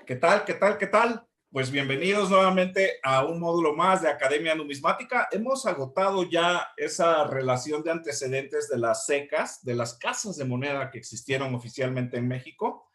¿Qué tal? ¿Qué tal? ¿Qué tal? Pues bienvenidos nuevamente a un módulo más de Academia Numismática. Hemos agotado ya esa relación de antecedentes de las SECAs, de las casas de moneda que existieron oficialmente en México,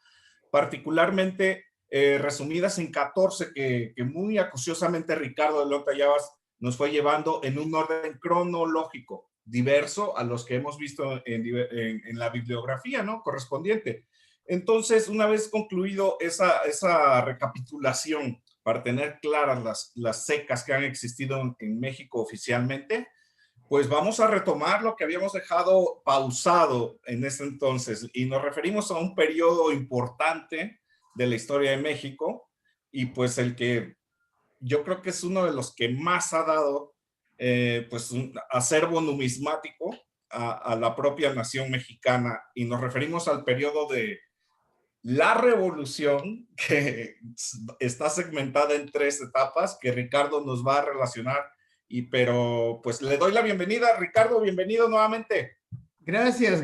particularmente resumidas en 14 que muy acuciosamente Ricardo de Lota Llavas nos fue llevando en un orden cronológico diverso a los que hemos visto en la bibliografía, ¿no? Correspondiente. Entonces, una vez concluido esa recapitulación para tener claras las secas que han existido en México oficialmente, pues vamos a retomar lo que habíamos dejado pausado en ese entonces y nos referimos a un periodo importante de la historia de México y pues el que yo creo que es uno de los que más ha dado pues un acervo numismático a la propia nación mexicana y nos referimos al periodo de la revolución, que está segmentada en 3 etapas, que Ricardo nos va a relacionar, pero pues le doy la bienvenida. Ricardo, bienvenido nuevamente. Gracias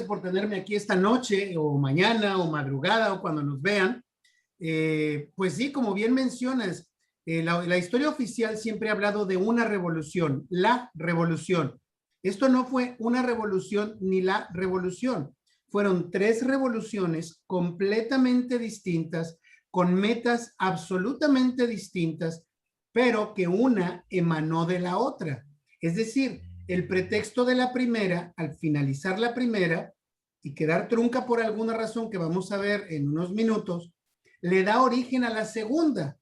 por tenerme aquí esta noche, o mañana, o madrugada, o cuando nos vean. Pues sí, como bien mencionas, la historia oficial siempre ha hablado de una revolución, la revolución. Esto no fue una revolución ni la revolución. Fueron 3 revoluciones completamente distintas, con metas absolutamente distintas, pero que una emanó de la otra. Es decir, el pretexto de la primera, al finalizar la primera y quedar trunca por alguna razón que vamos a ver en unos minutos, le da origen a la segunda,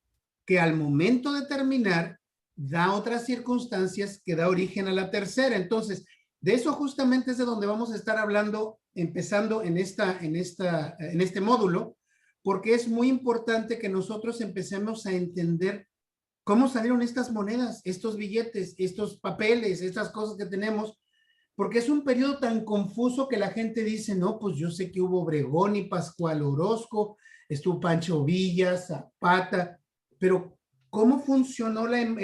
que al momento de terminar da otras circunstancias que da origen a la tercera. Entonces, de eso justamente es de donde vamos a estar hablando, empezando en este módulo, porque es muy importante que nosotros empecemos a entender cómo salieron estas monedas, estos billetes, estos papeles, estas cosas que tenemos, porque es un periodo tan confuso que la gente dice, no, pues yo sé que hubo Obregón y Pascual Orozco, estuvo Pancho Villa, Zapata, pero ¿cómo funcionó el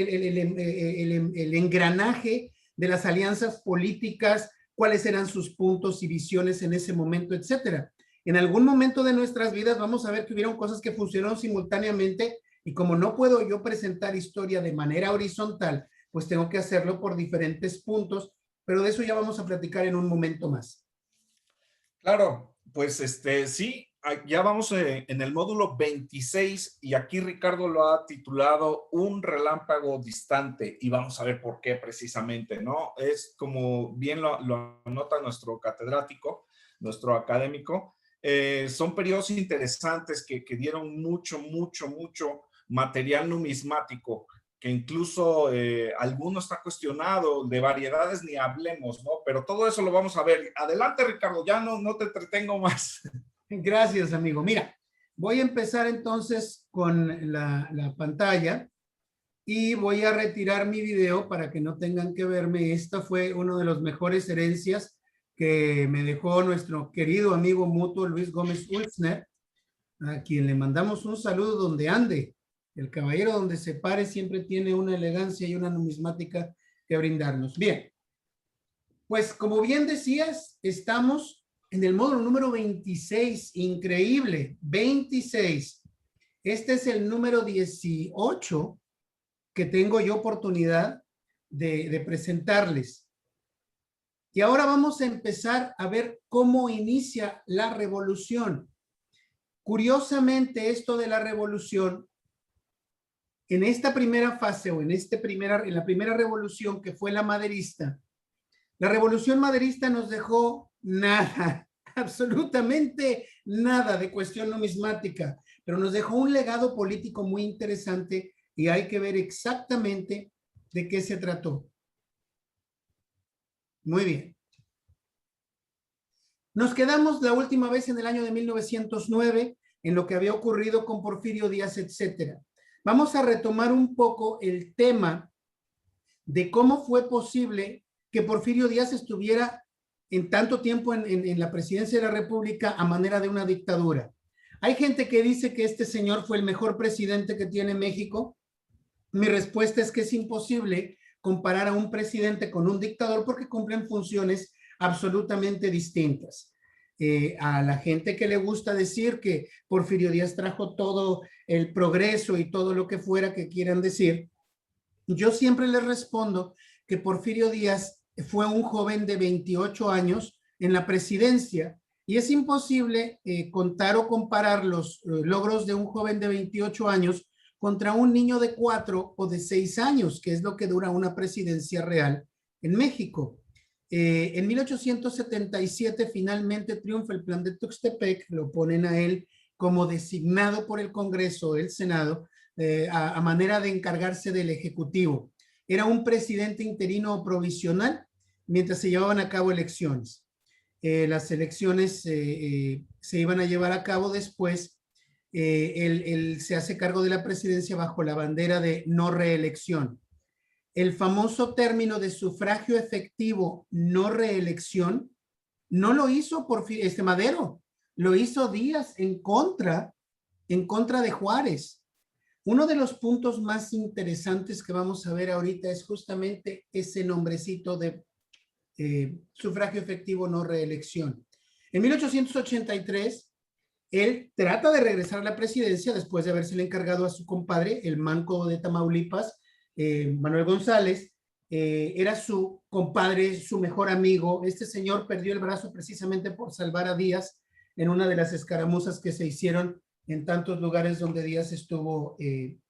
engranaje de las alianzas políticas? ¿Cuáles eran sus puntos y visiones en ese momento, etcétera? En algún momento de nuestras vidas vamos a ver que hubieron cosas que funcionaron simultáneamente y como no puedo yo presentar historia de manera horizontal, pues tengo que hacerlo por diferentes puntos, pero de eso ya vamos a platicar en un momento más. Claro, pues sí, ya vamos en el módulo 26 y aquí Ricardo lo ha titulado Un relámpago distante y vamos a ver por qué precisamente, ¿no? Es como bien lo anota nuestro catedrático, nuestro académico, son periodos interesantes que dieron mucho material numismático, que incluso alguno está cuestionado, de variedades ni hablemos, ¿no? Pero todo eso lo vamos a ver. Adelante, Ricardo, ya no te entretengo más. Gracias, amigo. Mira, voy a empezar entonces con la pantalla y voy a retirar mi video para que no tengan que verme. Esta fue una de las mejores herencias que me dejó nuestro querido amigo mutuo Luis Gómez Ulzner, a quien le mandamos un saludo donde ande. El caballero donde se pare siempre tiene una elegancia y una numismática que brindarnos. Bien, pues como bien decías, estamos en el módulo número 26, increíble, 26. Este es el número 18 que tengo yo oportunidad de presentarles. Y ahora vamos a empezar a ver cómo inicia la revolución. Curiosamente, esto de la revolución, en esta primera fase o en la primera revolución que fue la maderista, la revolución maderista nos dejó nada, absolutamente nada de cuestión numismática, pero nos dejó un legado político muy interesante y hay que ver exactamente de qué se trató. Muy bien. Nos quedamos la última vez en el año de 1909, en lo que había ocurrido con Porfirio Díaz, etcétera. Vamos a retomar un poco el tema de cómo fue posible que Porfirio Díaz estuviera en tanto tiempo en la presidencia de la República a manera de una dictadura. Hay gente que dice que este señor fue el mejor presidente que tiene México. Mi respuesta es que es imposible comparar a un presidente con un dictador porque cumplen funciones absolutamente distintas. A la gente que le gusta decir que Porfirio Díaz trajo todo el progreso y todo lo que fuera que quieran decir, yo siempre les respondo que Porfirio Díaz fue un joven de 28 años en la presidencia y es imposible contar o comparar los logros de un joven de 28 años contra un niño de 4 o de 6 años, que es lo que dura una presidencia real en México. En 1877 finalmente triunfa el plan de Tuxtepec, lo ponen a él como designado por el Congreso, el Senado, a manera de encargarse del Ejecutivo. Era un presidente interino provisional mientras se llevaban a cabo elecciones. Las elecciones se iban a llevar a cabo después. Él se hace cargo de la presidencia bajo la bandera de no reelección. El famoso término de sufragio efectivo, no reelección, no lo hizo por Madero, lo hizo Díaz en contra de Juárez. Uno de los puntos más interesantes que vamos a ver ahorita es justamente ese nombrecito de sufragio efectivo, no reelección. En 1883, él trata de regresar a la presidencia después de habérsele encargado a su compadre, el manco de Tamaulipas, Manuel González. Era su compadre, su mejor amigo. Este señor perdió el brazo precisamente por salvar a Díaz en una de las escaramuzas que se hicieron en tantos lugares donde Díaz estuvo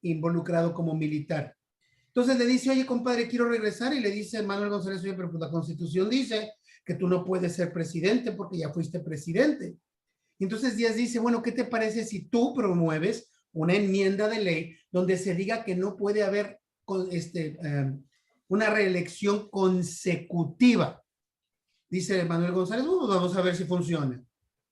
involucrado como militar. Entonces le dice, oye, compadre, quiero regresar, y le dice Manuel González, oye, pero pues la Constitución dice que tú no puedes ser presidente porque ya fuiste presidente. Entonces Díaz dice, bueno, ¿qué te parece si tú promueves una enmienda de ley donde se diga que no puede haber una reelección consecutiva? Dice Manuel González, vamos a ver si funciona.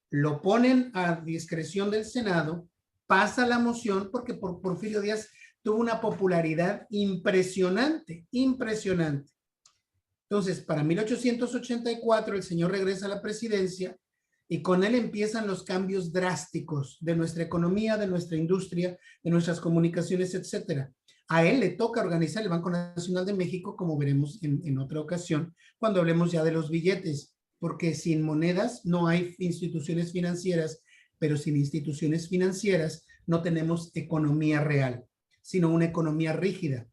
Lo ponen a discreción del Senado, pasa la moción porque Porfirio Díaz tuvo una popularidad impresionante, impresionante. Entonces, para 1884 el señor regresa a la presidencia y con él empiezan los cambios drásticos de nuestra economía, de nuestra industria, de nuestras comunicaciones, etcétera. A él le toca organizar el Banco Nacional de México, como veremos en otra ocasión, cuando hablemos ya de los billetes, porque sin monedas no hay instituciones financieras, pero sin instituciones financieras no tenemos economía real, sino una economía rígida.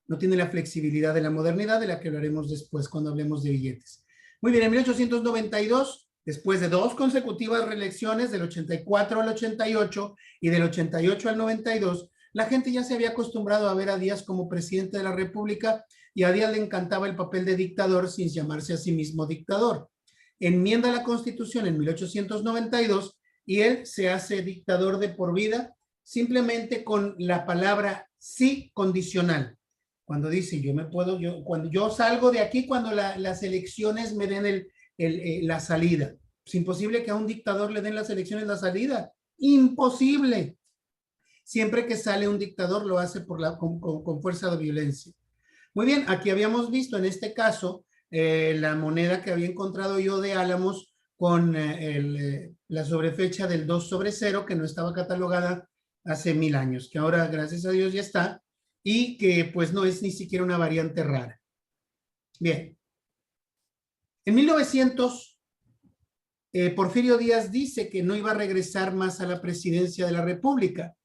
No tiene la flexibilidad de la modernidad, de la que hablaremos después cuando hablemos de billetes. Muy bien, en 1892, después de 2 consecutivas reelecciones, del 84 al 88 y del 88 al 92, la gente ya se había acostumbrado a ver a Díaz como presidente de la República y a Díaz le encantaba el papel de dictador sin llamarse a sí mismo dictador. Enmienda la Constitución en 1892 y él se hace dictador de por vida simplemente con la palabra sí condicional. Cuando dice, cuando yo salgo de aquí, cuando las elecciones me den la salida. Es imposible que a un dictador le den las elecciones la salida. Imposible. Siempre que sale un dictador lo hace con fuerza de violencia. Muy bien, aquí habíamos visto en este caso la moneda que había encontrado yo de Álamos con la sobrefecha del 2/0, que no estaba catalogada hace 1000 años, que ahora gracias a Dios ya está, y que pues no es ni siquiera una variante rara. Bien. En 1900, Porfirio Díaz dice que no iba a regresar más a la presidencia de la República.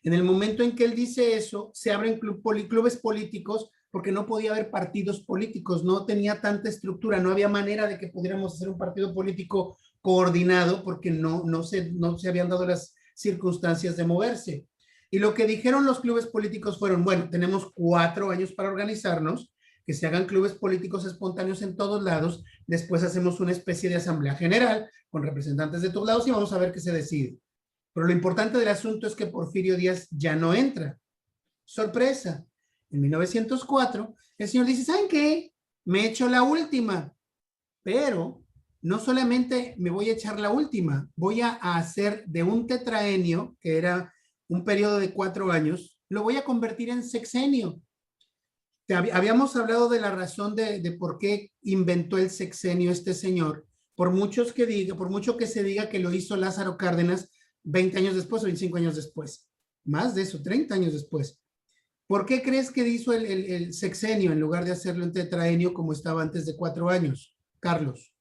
En el momento en que él dice eso, se abren clubes políticos porque no podía haber partidos políticos, no tenía tanta estructura, no había manera de que pudiéramos hacer un partido político coordinado porque no se habían dado las circunstancias de moverse. Y lo que dijeron los clubes políticos fueron, bueno, tenemos 4 años para organizarnos, que se hagan clubes políticos espontáneos en todos lados, después hacemos una especie de asamblea general con representantes de todos lados y vamos a ver qué se decide. Pero lo importante del asunto es que Porfirio Díaz ya no entra. Sorpresa. En 1904, el señor dice, ¿saben qué? Me echo la última, pero no solamente me voy a echar la última, voy a hacer de un tetraenio, que era un periodo de 4 años, lo voy a convertir en sexenio. Habíamos hablado de la razón de por qué inventó el sexenio este señor, por mucho que se diga que lo hizo Lázaro Cárdenas 20 años después o 25 años después. Más de eso, 30 años después. ¿Por qué crees que hizo el sexenio en lugar de hacerlo en tetraenio como estaba antes de 4 años, Carlos?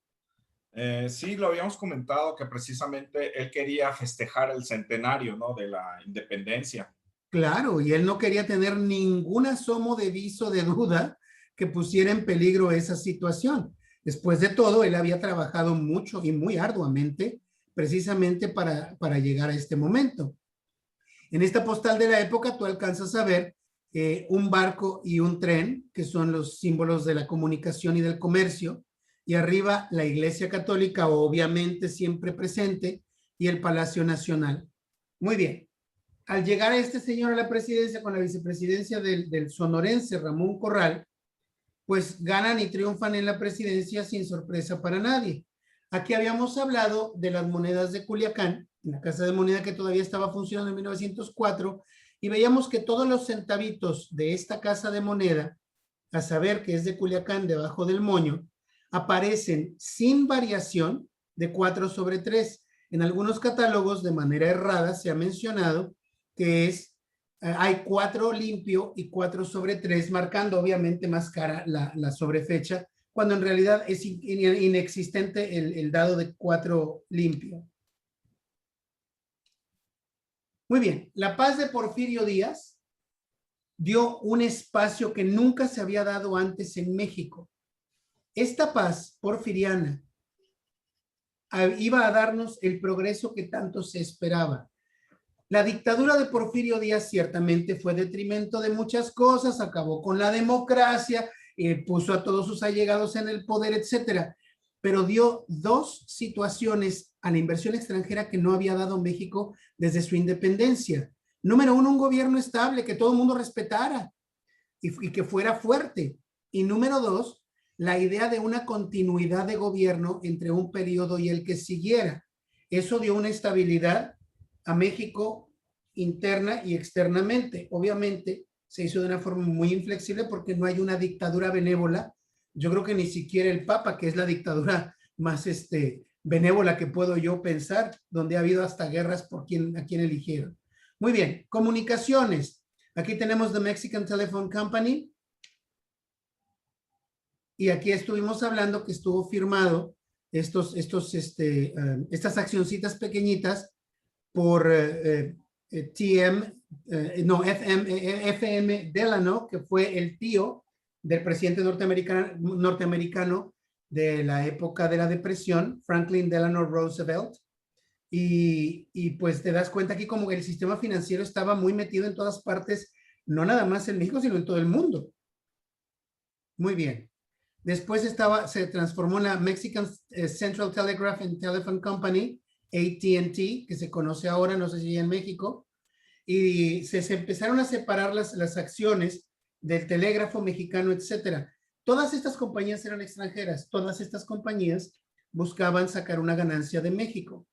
Sí, lo habíamos comentado que precisamente él quería festejar el centenario, ¿no?, de la independencia. Claro, y él no quería tener ningún asomo de viso de duda que pusiera en peligro esa situación. Después de todo, él había trabajado mucho y muy arduamente precisamente para llegar a este momento. En esta postal de la época tú alcanzas a ver un barco y un tren, que son los símbolos de la comunicación y del comercio, y arriba la Iglesia Católica, obviamente siempre presente, y el Palacio Nacional. Muy bien. Al llegar a este señor a la presidencia con la vicepresidencia del sonorense Ramón Corral, pues ganan y triunfan en la presidencia sin sorpresa para nadie. Aquí habíamos hablado de las monedas de Culiacán, en la casa de moneda que todavía estaba funcionando en 1904, y veíamos que todos los centavitos de esta casa de moneda, a saber que es de Culiacán debajo del moño, aparecen sin variación de 4/3. En algunos catálogos de manera errada se ha mencionado que hay 4 limpio y 4/3, marcando obviamente más cara la sobrefecha, cuando en realidad es inexistente el dado de 4 limpio. Muy bien, la paz de Porfirio Díaz dio un espacio que nunca se había dado antes en México. Esta paz porfiriana iba a darnos el progreso que tanto se esperaba. La dictadura de Porfirio Díaz ciertamente fue detrimento de muchas cosas, acabó con la democracia, puso a todos sus allegados en el poder, etcétera, pero dio 2 situaciones a la inversión extranjera que no había dado México desde su independencia. Número 1, un gobierno estable, que todo el mundo respetara y que fuera fuerte. Y número 2, la idea de una continuidad de gobierno entre un periodo y el que siguiera. Eso dio una estabilidad a México interna y externamente. Obviamente se hizo de una forma muy inflexible porque no hay una dictadura benévola. Yo creo que ni siquiera el Papa, que es la dictadura más benévola que puedo yo pensar, donde ha habido hasta guerras por a quién eligieron. Muy bien, comunicaciones. Aquí tenemos The Mexican Telephone Company. Y aquí estuvimos hablando que estuvo firmado estas accioncitas pequeñitas por FM Delano, que fue el tío del presidente norteamericano de la época de la depresión, Franklin Delano Roosevelt. Y pues te das cuenta aquí como que el sistema financiero estaba muy metido en todas partes, no nada más en México, sino en todo el mundo. Muy bien. Después se transformó en la Mexican Central Telegraph and Telephone Company, AT&T, que se conoce ahora, no sé si en México, y se empezaron a separar las acciones del telégrafo mexicano, etcétera. Todas estas compañías eran extranjeras, todas estas compañías buscaban sacar una ganancia de México.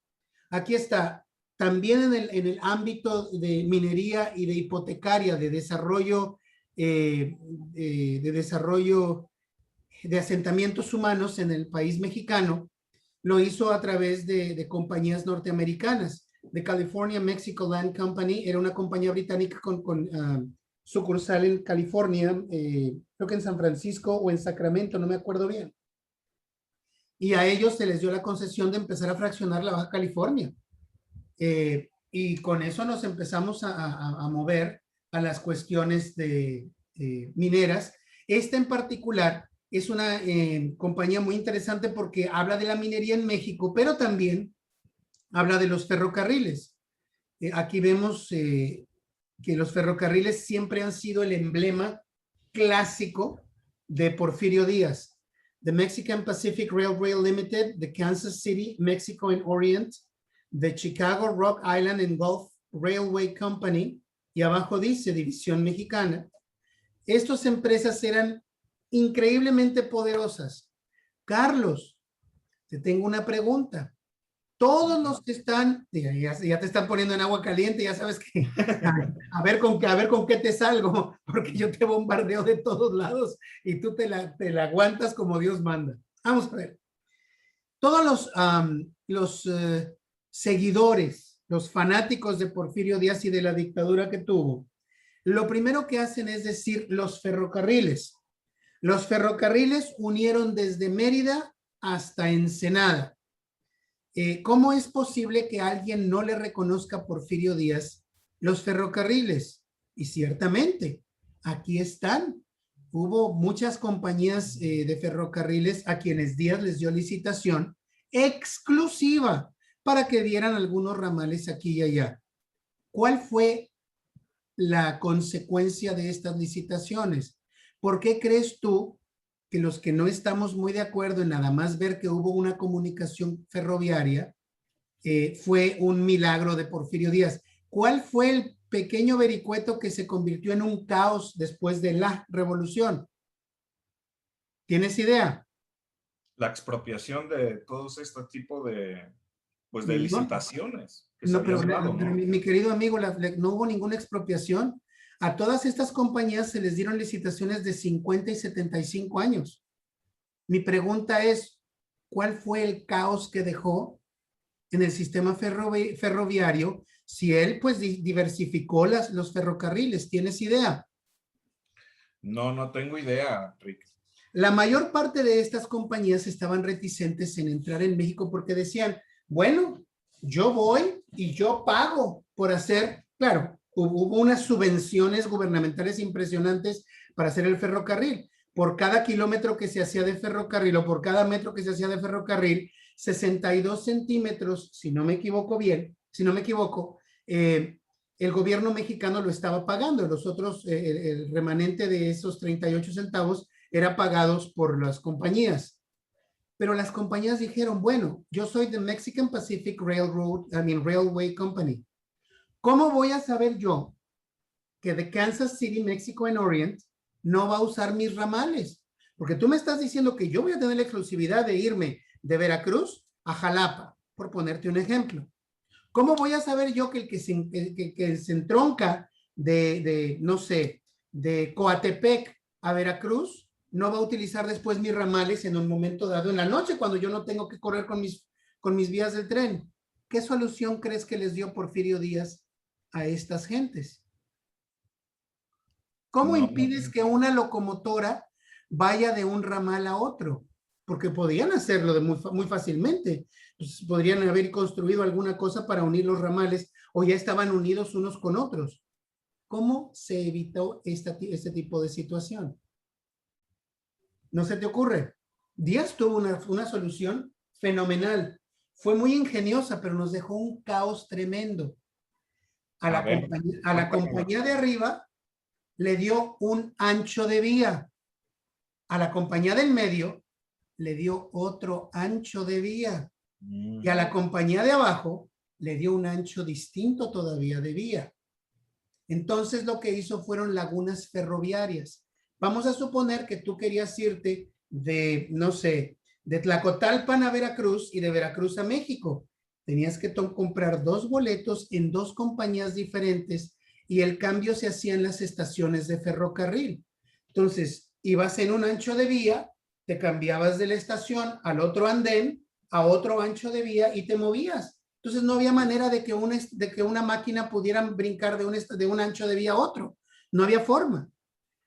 Aquí está, también en el ámbito de minería y de hipotecaria, de desarrollo de asentamientos humanos en el país mexicano, lo hizo a través de compañías norteamericanas. The California Mexico Land Company era una compañía británica con sucursal en California, creo que en San Francisco o en Sacramento, no me acuerdo bien. Y a ellos se les dio la concesión de empezar a fraccionar la Baja California. Y con eso nos empezamos a mover a las cuestiones de mineras. Esta en particular es una compañía muy interesante porque habla de la minería en México, pero también habla de los ferrocarriles. Aquí vemos que los ferrocarriles siempre han sido el emblema clásico de Porfirio Díaz. The Mexican Pacific Railway Limited, the Kansas City, Mexico and Orient, the Chicago, Rock Island and Gulf Railway Company, y abajo dice División Mexicana. Estas empresas eran increíblemente poderosas. Carlos, te tengo una pregunta. Todos los que están, ya te están poniendo en agua caliente, ya sabes que a ver con qué te salgo, porque yo te bombardeo de todos lados y tú te la aguantas como Dios manda. Vamos a ver. Todos los seguidores, los fanáticos de Porfirio Díaz y de la dictadura que tuvo, lo primero que hacen es decir los ferrocarriles. Los ferrocarriles unieron desde Mérida hasta Ensenada. ¿Cómo es posible que alguien no le reconozca a Porfirio Díaz los ferrocarriles? Y ciertamente, aquí están. Hubo muchas compañías de ferrocarriles a quienes Díaz les dio licitación exclusiva para que dieran algunos ramales aquí y allá. ¿Cuál fue la consecuencia de estas licitaciones? ¿Por qué crees tú que los que no estamos muy de acuerdo en nada más ver que hubo una comunicación ferroviaria fue un milagro de Porfirio Díaz? ¿Cuál fue el pequeño vericueto que se convirtió en un caos después de la revolución? ¿Tienes idea? La expropiación de todos este tipo de, pues de No, licitaciones que se no, habían dado, pero ¿no? mi querido amigo, no hubo ninguna expropiación. A todas estas compañías se les dieron licitaciones de 50 y 75 años. Mi pregunta es, ¿cuál fue el caos que dejó en el sistema ferroviario si él pues diversificó los ferrocarriles? ¿Tienes idea? No, no tengo idea, Rick. La mayor parte de estas compañías estaban reticentes en entrar en México porque decían, bueno, yo voy y yo pago por hacer, claro, hubo unas subvenciones gubernamentales impresionantes para hacer el ferrocarril. Por cada kilómetro que se hacía de ferrocarril o por cada metro que se hacía de ferrocarril, 62 centímetros, si no me equivoco bien, si no me equivoco, el gobierno mexicano lo estaba pagando. Los otros, el remanente de esos 38 centavos era pagados por las compañías. Pero las compañías dijeron, bueno, yo soy de Mexican Pacific Railway Company. ¿Cómo voy a saber yo que de Kansas City, México en Orient, no va a usar mis ramales? Porque tú me estás diciendo que yo voy a tener la exclusividad de irme de Veracruz a Jalapa, por ponerte un ejemplo. ¿Cómo voy a saber yo que el que se entronca no sé, de Coatepec a Veracruz no va a utilizar después mis ramales en un momento dado en la noche cuando yo no tengo que correr con mis vías del tren? ¿Qué solución crees que les dio Porfirio Díaz a estas gentes? ¿Cómo No, impides que una locomotora vaya de un ramal a otro? Porque podían hacerlo muy fácilmente. Pues podrían haber construido alguna cosa para unir los ramales o ya estaban unidos unos con otros. ¿Cómo se evitó este tipo de situación? ¿No se te ocurre? Díaz tuvo una solución fenomenal. Fue muy ingeniosa, pero nos dejó un caos tremendo. A a la ver, compañía de arriba le dio un ancho de vía. A la compañía del medio le dio otro ancho de vía. Y a la compañía de abajo le dio un ancho distinto todavía de vía. Entonces lo que hizo fueron lagunas ferroviarias. Vamos a suponer que tú querías irte de, no sé, de Tlacotalpan a Veracruz y de Veracruz a México. Tenías que comprar dos boletos en dos compañías diferentes y el cambio se hacía en las estaciones de ferrocarril. Entonces, ibas en un ancho de vía, te cambiabas de la estación al otro andén, a otro ancho de vía y te movías. Entonces no había manera de que una máquina pudiera brincar de un ancho de vía a otro. No había forma.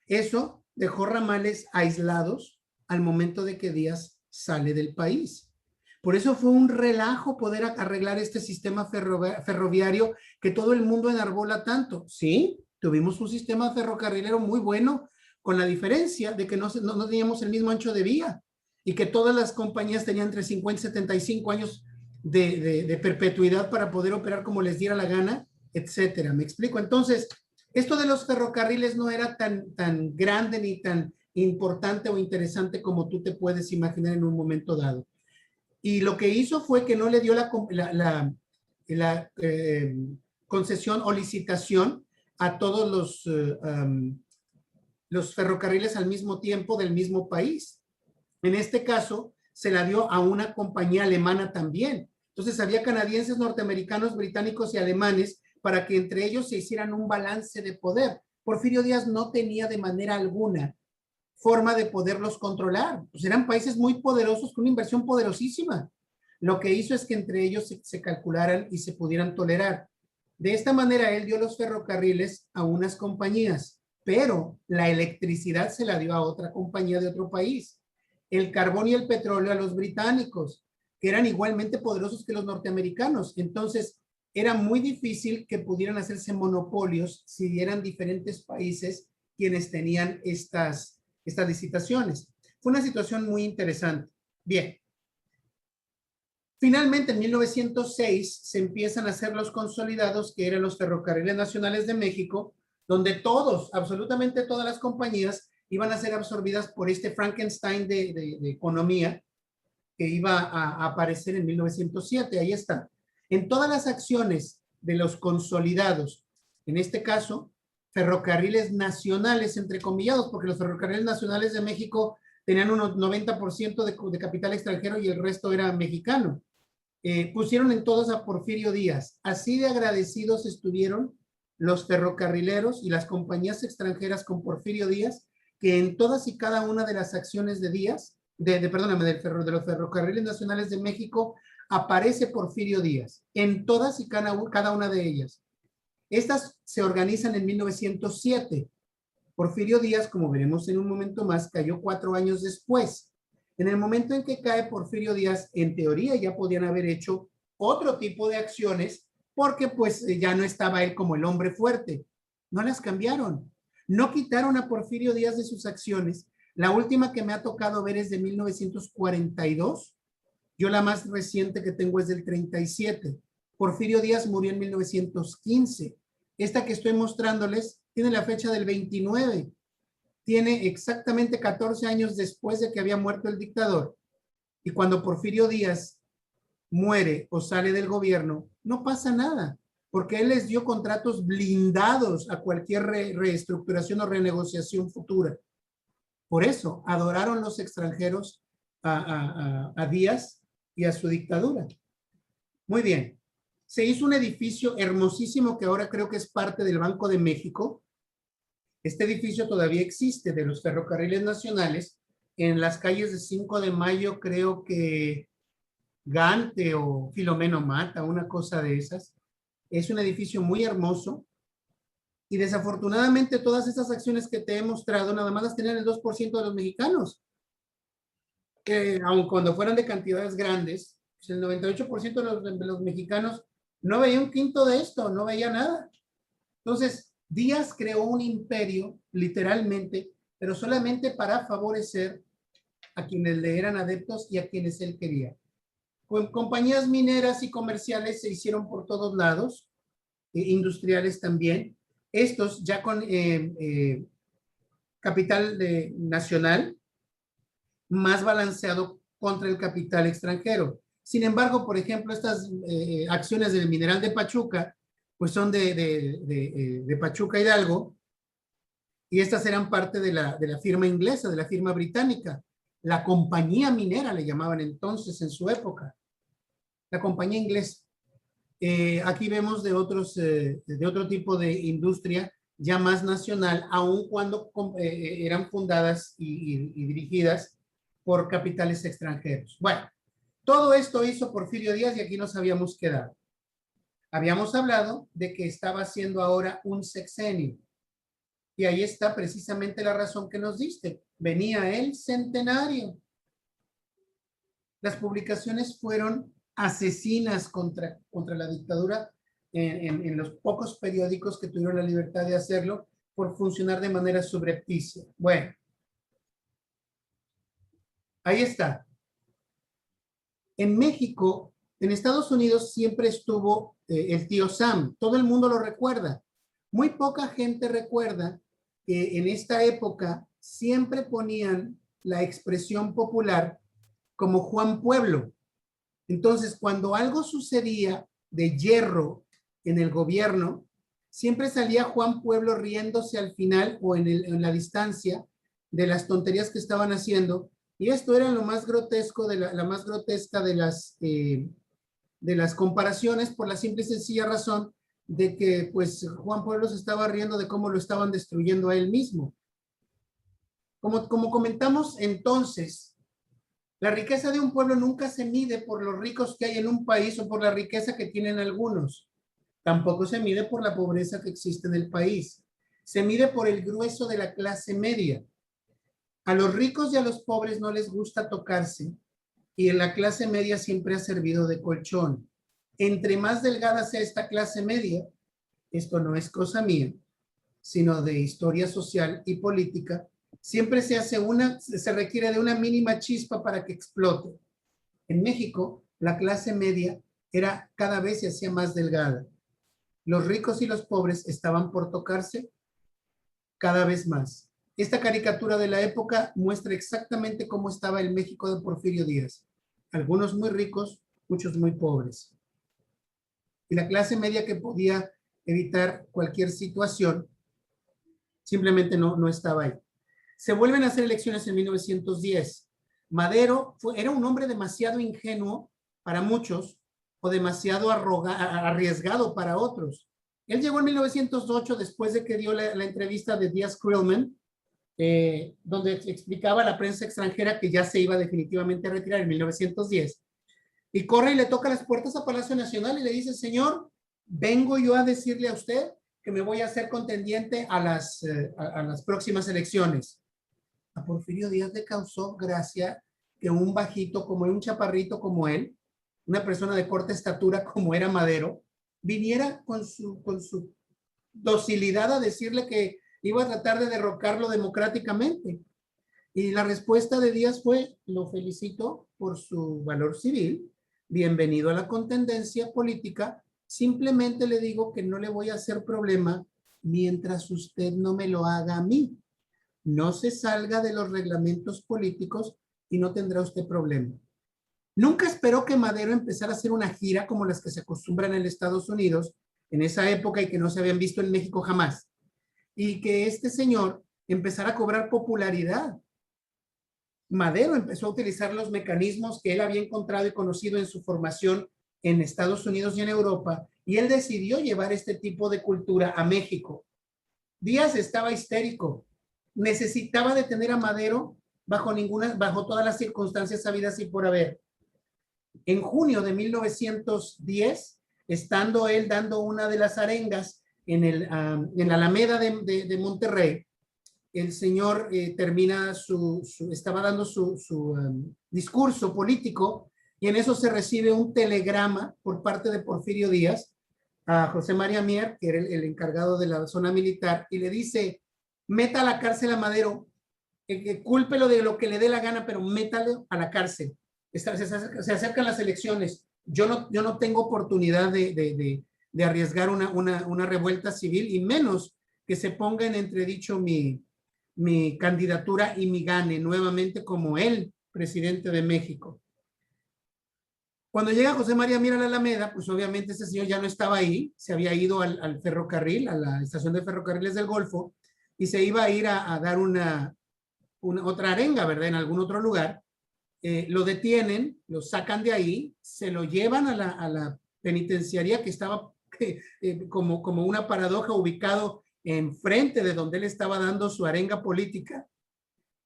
Eso dejó ramales aislados al momento de que Díaz sale del país. Por eso fue un relajo poder arreglar este sistema ferroviario que todo el mundo enarbola tanto. Sí, tuvimos un sistema ferrocarrilero muy bueno, con la diferencia de que no teníamos el mismo ancho de vía y que todas las compañías tenían entre 50 y 75 años de perpetuidad para poder operar como les diera la gana, etcétera. ¿Me explico? Entonces, esto de los ferrocarriles no era tan grande ni tan importante o interesante como tú te puedes imaginar en un momento dado. Y lo que hizo fue que no le dio la concesión o licitación a todos los ferrocarriles al mismo tiempo del mismo país. En este caso, se la dio a una compañía alemana también. Entonces, había canadienses, norteamericanos, británicos y alemanes para que entre ellos se hicieran un balance de poder. Porfirio Díaz no tenía de manera alguna forma de poderlos controlar. Pues eran países muy poderosos con una inversión poderosísima. Lo que hizo es que entre ellos se calcularan y se pudieran tolerar. De esta manera, él dio los ferrocarriles a unas compañías, pero la electricidad se la dio a otra compañía de otro país. el carbón y el petróleo a los británicos, que eran igualmente poderosos que los norteamericanos. Entonces, era muy difícil que pudieran hacerse monopolios si eran diferentes países quienes tenían estas licitaciones. Fue una situación muy interesante. Bien. Finalmente, en 1906 se empiezan a hacer los consolidados, que eran los Ferrocarriles Nacionales de México, donde todos, absolutamente todas las compañías, iban a ser absorbidas por este Frankenstein de economía que iba a aparecer en 1907. Ahí está. En todas las acciones de los consolidados, en este caso, ferrocarriles nacionales, entrecomillados, porque los ferrocarriles nacionales de México tenían un 90% de capital extranjero y el resto era mexicano. Pusieron en todos a Porfirio Díaz. Así de agradecidos estuvieron los ferrocarrileros y las compañías extranjeras con Porfirio Díaz, que en todas y cada una de las acciones de Díaz, perdóname, de los ferrocarriles nacionales de México, aparece Porfirio Díaz, en todas y cada una de ellas. Estas se organizan en 1907. Porfirio Díaz, como veremos en un momento más, cayó 4 años después. En el momento en que cae Porfirio Díaz, en teoría ya podían haber hecho otro tipo de acciones porque pues ya no estaba él como el hombre fuerte. No las cambiaron. No quitaron a Porfirio Díaz de sus acciones. La última que me ha tocado ver es de 1942. Yo la más reciente que tengo es del 37. Porfirio Díaz murió en 1915. Esta que estoy mostrándoles tiene la fecha del 29. Tiene exactamente 14 años después de que había muerto el dictador. Y cuando Porfirio Díaz muere o sale del gobierno, no pasa nada, porque él les dio contratos blindados a cualquier reestructuración o renegociación futura. Por eso adoraron los extranjeros a Díaz y a su dictadura. Muy bien. Se hizo un edificio hermosísimo que ahora creo que es parte del Banco de México. Este edificio todavía existe, de los ferrocarriles nacionales, en las calles de 5 de Mayo, creo que Gante o Filomeno Mata, una cosa de esas. Es un edificio muy hermoso y desafortunadamente todas estas acciones que te he mostrado nada más las tenían el 2% de los mexicanos. Aun cuando fueran de cantidades grandes, pues el 98% de los mexicanos no veía un quinto de esto, no veía nada. Entonces, Díaz creó un imperio, literalmente, pero solamente para favorecer a quienes le eran adeptos y a quienes él quería. Compañías mineras y comerciales se hicieron por todos lados, industriales también. Estos ya con capital nacional más balanceado contra el capital extranjero. Sin embargo, por ejemplo, estas acciones del mineral de Pachuca, pues son de Pachuca Hidalgo, y estas eran parte de la firma inglesa, de la firma británica. La compañía minera le llamaban entonces en su época. La compañía inglesa. Aquí vemos de otro tipo de industria ya más nacional, aun cuando eran fundadas y dirigidas por capitales extranjeros. Bueno, todo esto hizo Porfirio Díaz y aquí nos habíamos quedado. Habíamos hablado de que estaba haciendo ahora un sexenio. Y ahí está precisamente la razón que nos diste. Venía el centenario. Las publicaciones fueron asesinas contra la dictadura en los pocos periódicos que tuvieron la libertad de hacerlo por funcionar de manera subrepticia. Bueno, ahí está. En México, en Estados Unidos siempre estuvo el tío Sam. Todo el mundo lo recuerda. Muy poca gente recuerda que en esta época siempre ponían la expresión popular como Juan Pueblo. Entonces, cuando algo sucedía de hierro en el gobierno, siempre salía Juan Pueblo riéndose al final o en la distancia de las tonterías que estaban haciendo. Y esto era lo más grotesco, la más grotesca de las comparaciones, por la simple y sencilla razón de que pues Juan Pueblo se estaba riendo de cómo lo estaban destruyendo a él mismo. Como comentamos entonces, la riqueza de un pueblo nunca se mide por los ricos que hay en un país o por la riqueza que tienen algunos. Tampoco se mide por la pobreza que existe en el país. Se mide por el grueso de la clase media. A los ricos y a los pobres no les gusta tocarse y en la clase media siempre ha servido de colchón. Entre más delgada sea esta clase media, esto no es cosa mía, sino de historia social y política, siempre se requiere de una mínima chispa para que explote. En México, la clase media era cada vez se hacía más delgada. Los ricos y los pobres estaban por tocarse cada vez más. Esta caricatura de la época muestra exactamente cómo estaba el México de Porfirio Díaz. Algunos muy ricos, muchos muy pobres. Y la clase media que podía evitar cualquier situación, simplemente no estaba ahí. Se vuelven a hacer elecciones en 1910. Madero era un hombre demasiado ingenuo para muchos o demasiado arriesgado para otros. Él llegó en 1908 después de que dio la entrevista de Díaz Krillman, donde explicaba a la prensa extranjera que ya se iba definitivamente a retirar en 1910. Y corre y le toca las puertas a Palacio Nacional y le dice, señor, vengo yo a decirle a usted que me voy a hacer contendiente a las próximas elecciones. A Porfirio Díaz le causó gracia que un bajito como un chaparrito como él, una persona de corta estatura como era Madero, viniera con su docilidad a decirle que iba a tratar de derrocarlo democráticamente. Y la respuesta de Díaz fue, lo felicito por su valor civil, bienvenido a la contendencia política, simplemente le digo que no le voy a hacer problema mientras usted no me lo haga a mí. No se salga de los reglamentos políticos y no tendrá usted problema. Nunca esperó que Madero empezara a hacer una gira como las que se acostumbran en Estados Unidos en esa época y que no se habían visto en México jamás. Y que este señor empezara a cobrar popularidad. Madero empezó a utilizar los mecanismos que él había encontrado y conocido en su formación en Estados Unidos y en Europa, y él decidió llevar este tipo de cultura a México. Díaz estaba histérico. Necesitaba detener a Madero bajo todas las circunstancias habidas y por haber. En junio de 1910, estando él dando una de las arengas en la Alameda de Monterrey, el señor estaba dando su discurso político y en eso se recibe un telegrama por parte de Porfirio Díaz a José María Mier, que era el encargado de la zona militar, y le dice, meta a la cárcel a Madero, cúlpelo de lo que le dé la gana, pero métalo a la cárcel. Se acercan las elecciones. Yo no tengo oportunidad de arriesgar una revuelta civil y menos que se ponga en entredicho mi candidatura y mi gane nuevamente como el presidente de México. Cuando llega José María Mier a la Alameda, pues obviamente ese señor ya no estaba ahí, se había ido al ferrocarril, a la estación de ferrocarriles del Golfo, y se iba a ir a dar otra arenga, ¿verdad? En algún otro lugar. Lo detienen, lo sacan de ahí, se lo llevan a la penitenciaría que estaba como una paradoja ubicado enfrente de donde él estaba dando su arenga política,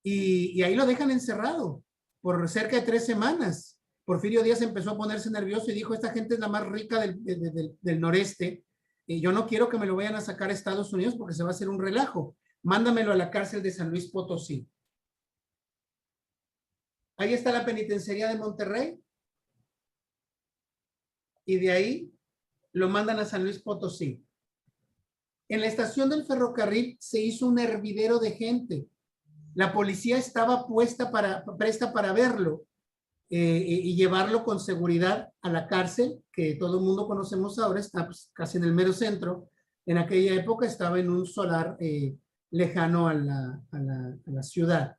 y ahí lo dejan encerrado por cerca de 3 semanas. Porfirio Díaz empezó a ponerse nervioso y dijo, esta gente es la más rica del noreste, y yo no quiero que me lo vayan a sacar a Estados Unidos porque se va a hacer un relajo. Mándamelo a la cárcel de San Luis Potosí. Ahí está la penitenciaría de Monterrey, y de ahí lo mandan a San Luis Potosí. En la estación del ferrocarril se hizo un hervidero de gente. La policía estaba presta para verlo y llevarlo con seguridad a la cárcel, que todo el mundo conocemos ahora, está pues, casi en el mero centro. En aquella época estaba en un solar lejano a la ciudad.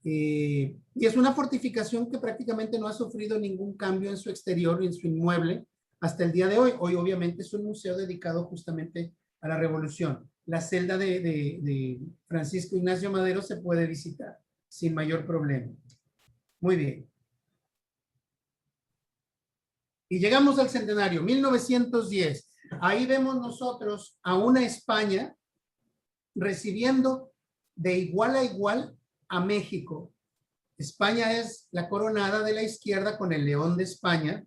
Y es una fortificación que prácticamente no ha sufrido ningún cambio en su exterior, en su inmueble, hasta el día de hoy. Hoy obviamente es un museo dedicado justamente a la Revolución. La celda de Francisco Ignacio Madero se puede visitar sin mayor problema. Muy bien. Y llegamos al centenario, 1910. Ahí vemos nosotros a una España recibiendo de igual a igual a México. España es la coronada de la izquierda con el león de España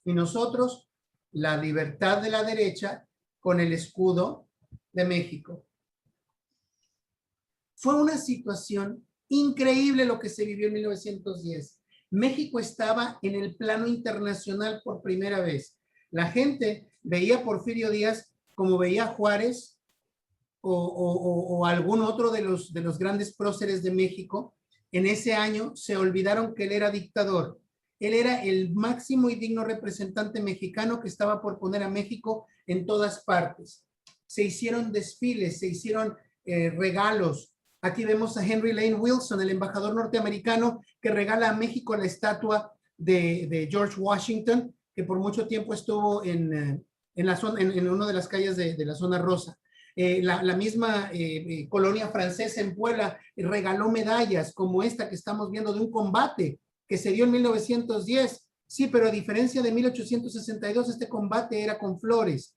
y nosotros la libertad de la derecha con el escudo de México. Fue una situación Increíble lo que se vivió en 1910. México estaba en el plano internacional por primera vez. La gente veía a Porfirio Díaz como veía a Juárez o algún otro de los grandes próceres de México. En ese año se olvidaron que él era dictador. Él era el máximo y digno representante mexicano que estaba por poner a México en todas partes. Se hicieron desfiles, se hicieron regalos. Aquí vemos a Henry Lane Wilson, el embajador norteamericano, que regala a México la estatua de George Washington, que por mucho tiempo estuvo en una de las calles de la zona rosa. La misma colonia francesa en Puebla regaló medallas como esta que estamos viendo de un combate que se dio en 1910. Sí, pero a diferencia de 1862, este combate era con flores.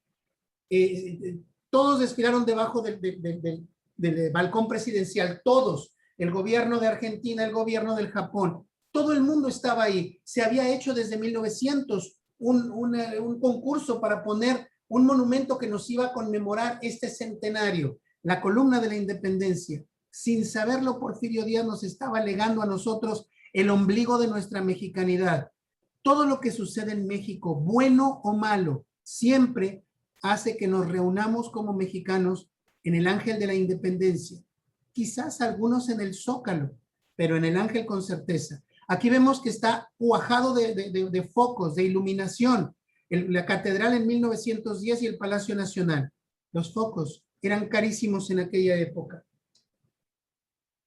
Todos desfilaron debajo del balcón presidencial, todos, el gobierno de Argentina, el gobierno del Japón, todo el mundo estaba ahí. Se había hecho desde 1900 un concurso para poner un monumento que nos iba a conmemorar este centenario, la columna de la independencia. Sin saberlo, Porfirio Díaz nos estaba legando a nosotros el ombligo de nuestra mexicanidad. Todo lo que sucede en México, bueno o malo, siempre hace que nos reunamos como mexicanos en el Ángel de la Independencia. Quizás algunos en el Zócalo, pero en el Ángel con certeza. Aquí vemos que está cuajado de focos, de iluminación. La catedral en 1910 y el Palacio Nacional. Los focos eran carísimos en aquella época.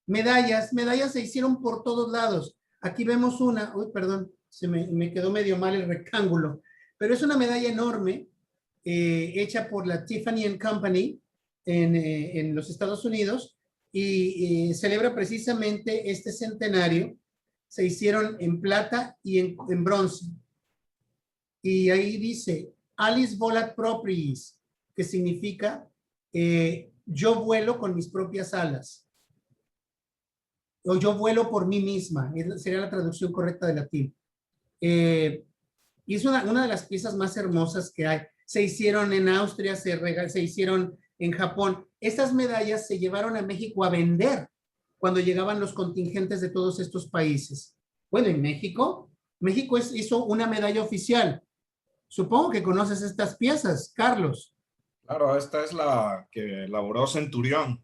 Medallas se hicieron por todos lados. Aquí vemos una, uy, perdón, me quedó medio mal el rectángulo, pero es una medalla enorme hecha por la Tiffany & Company en los Estados Unidos y celebra precisamente este centenario. Se hicieron en plata y en bronce. Y ahí dice Alice Volat Propriis, que significa yo vuelo con mis propias alas. O yo vuelo por mí misma, sería la traducción correcta de latín. Y es una de las piezas más hermosas que hay. Se hicieron en Austria, se hicieron en Japón. Estas medallas se llevaron a México a vender cuando llegaban los contingentes de todos estos países. Bueno, en México hizo una medalla oficial. Supongo que conoces estas piezas, Carlos. Claro, esta es la que elaboró Centurión.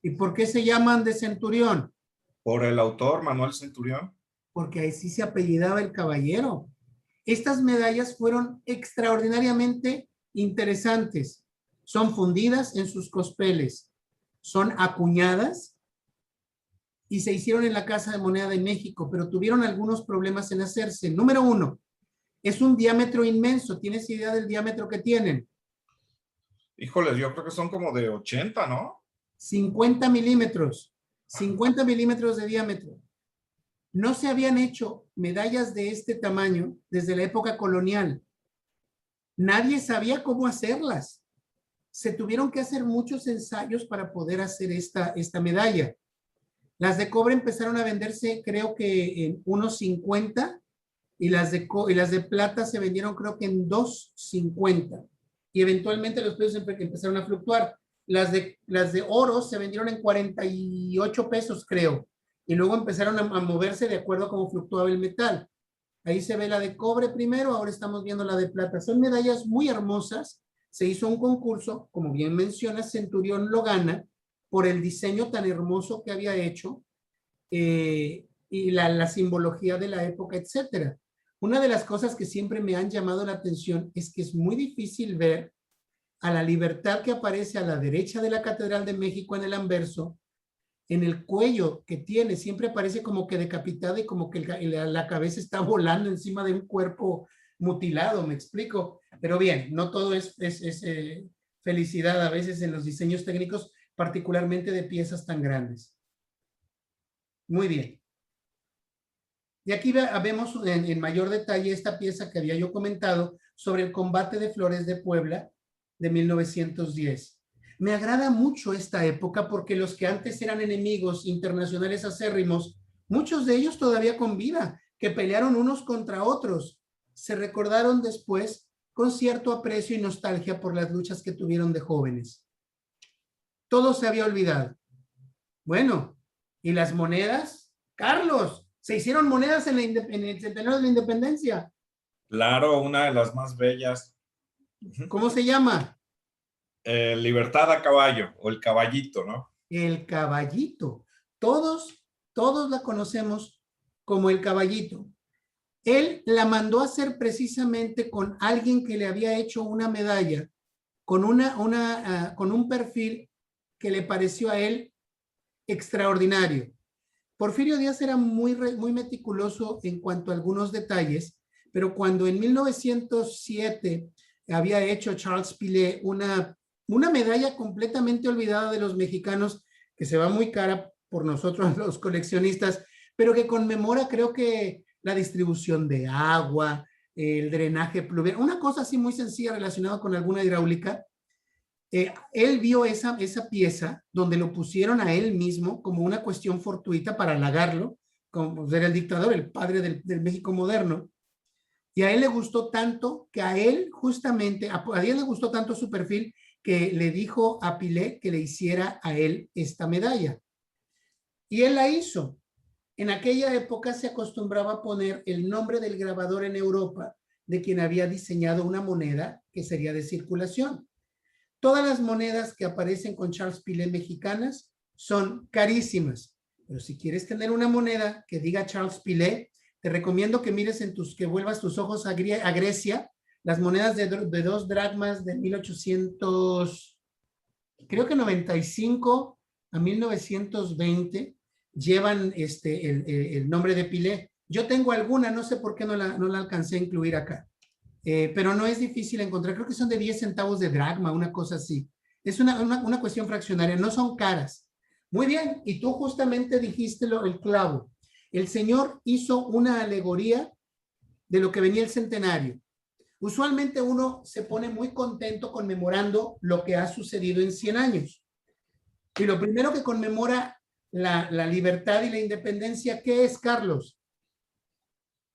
¿Y por qué se llaman de Centurión? Por el autor Manuel Centurión. Porque ahí sí se apellidaba el caballero. Estas medallas fueron extraordinariamente interesantes. Son fundidas en sus cospeles, son acuñadas y se hicieron en la Casa de Moneda de México, pero tuvieron algunos problemas en hacerse. Número uno, es un diámetro inmenso. ¿Tienes idea del diámetro que tienen? Híjole, yo creo que son como de 80, ¿no? 50 milímetros. 50 milímetros de diámetro. No se habían hecho medallas de este tamaño desde la época colonial. Nadie sabía cómo hacerlas. Se tuvieron que hacer muchos ensayos para poder hacer esta medalla. Las de cobre empezaron a venderse, creo que en unos 50, y las de plata se vendieron, creo que en 2.50. Y eventualmente los precios empezaron a fluctuar. Las de oro se vendieron en 48 pesos, creo. Y luego empezaron a moverse de acuerdo a cómo fluctuaba el metal. Ahí se ve la de cobre primero, ahora estamos viendo la de plata. Son medallas muy hermosas. Se hizo un concurso, como bien menciona, Centurión lo gana por el diseño tan hermoso que había hecho y la simbología de la época, etcétera. Una de las cosas que siempre me han llamado la atención es que es muy difícil ver a la Libertad que aparece a la derecha de la Catedral de México en el anverso, en el cuello que tiene, siempre parece como que decapitada y como que la cabeza está volando encima de un cuerpo mutilado, ¿me explico? Pero bien, no todo es felicidad a veces en los diseños técnicos, particularmente de piezas tan grandes. Muy bien. Y aquí vemos en mayor detalle esta pieza que había yo comentado sobre el combate de Flores de Puebla de 1910. Me agrada mucho esta época porque los que antes eran enemigos internacionales acérrimos, muchos de ellos todavía con vida, que pelearon unos contra otros, se recordaron después con cierto aprecio y nostalgia por las luchas que tuvieron de jóvenes. Todo se había olvidado. Bueno, Y las monedas, Carlos, se hicieron monedas en el centenario de la independencia. Claro, una de las más bellas. ¿Cómo se llama? Libertad a caballo, o el caballito, ¿no? El caballito. Todos la conocemos como el caballito. Él la mandó a hacer precisamente con alguien que le había hecho una medalla, con con un perfil que le pareció a él extraordinario. Porfirio Díaz era muy meticuloso en cuanto a algunos detalles, pero cuando en 1907 había hecho Charles Pillet una medalla completamente olvidada de los mexicanos, que se va muy cara por nosotros los coleccionistas, pero que conmemora, creo que, la distribución de agua, el drenaje pluvial, una cosa así muy sencilla relacionada con alguna hidráulica. Él vio esa pieza donde lo pusieron a él mismo como una cuestión fortuita para halagarlo, como ser el dictador, el padre del México moderno. Y a él le gustó tanto que a él justamente, a él le gustó tanto su perfil que le dijo a Pillet que le hiciera a él esta medalla. Y él la hizo. En aquella época se acostumbraba a poner el nombre del grabador en Europa de quien había diseñado una moneda que sería de circulación. Todas las monedas que aparecen con Charles Pillet mexicanas son carísimas, pero si quieres tener una moneda que diga Charles Pillet, te recomiendo que mires que vuelvas tus ojos a Grecia, las monedas de 2 dracmas de 1800, creo que 95 a 1920, llevan el nombre de Pillet. Yo tengo alguna, no sé por qué no la alcancé a incluir acá. Pero no es difícil encontrar, creo que son de 10 centavos de dracma, una cosa así. Es una cuestión fraccionaria, no son caras. Muy bien, y tú justamente dijiste el clavo. El señor hizo una alegoría de lo que venía el centenario. Usualmente uno se pone muy contento conmemorando lo que ha sucedido en 100 años. Y lo primero que conmemora la libertad y la independencia, ¿qué es, Carlos?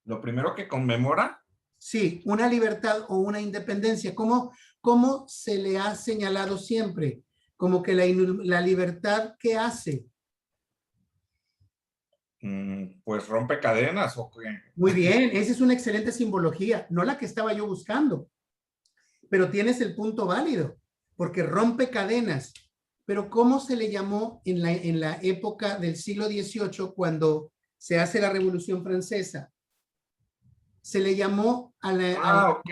Lo primero que conmemora. Sí, una libertad o una independencia. ¿Cómo se le ha señalado siempre? Como que la libertad, ¿qué hace? Pues rompe cadenas o qué. Muy bien, esa es una excelente simbología, no la que estaba yo buscando, pero tienes el punto válido, porque rompe cadenas. Pero ¿cómo se le llamó en la época del siglo XVIII cuando se hace la Revolución Francesa? Se le llamó Ok.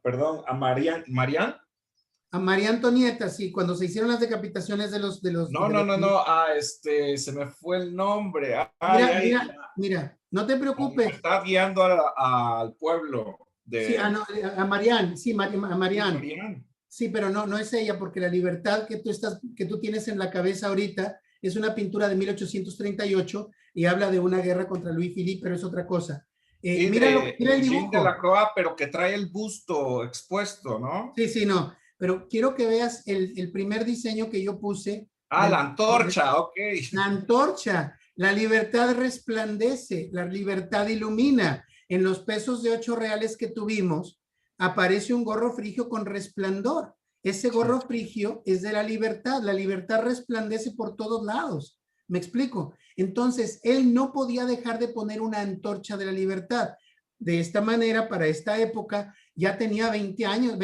Perdón, a Marian. A María Antonieta, sí, cuando se hicieron las decapitaciones de los... No. Se me fue el nombre. Mira, no te preocupes. Está guiando al pueblo de... Sí, no, a Marianne, sí, a Marianne. Sí, pero no es ella, porque la libertad que tú tienes en la cabeza ahorita es una pintura de 1838 y habla de una guerra contra Louis Philippe, pero es otra cosa. Mira el dibujo. de la Croix, pero que trae el busto expuesto, ¿no? Sí, no. Pero quiero que veas el primer diseño que yo puse. La antorcha, ok. La antorcha. La libertad resplandece, la libertad ilumina. En los pesos de 8 reales que tuvimos, aparece un gorro frigio con resplandor. Ese gorro frigio es de la libertad resplandece por todos lados. ¿Me explico? Entonces, él no podía dejar de poner una antorcha de la libertad. De esta manera, para esta época, ya tenía 20 años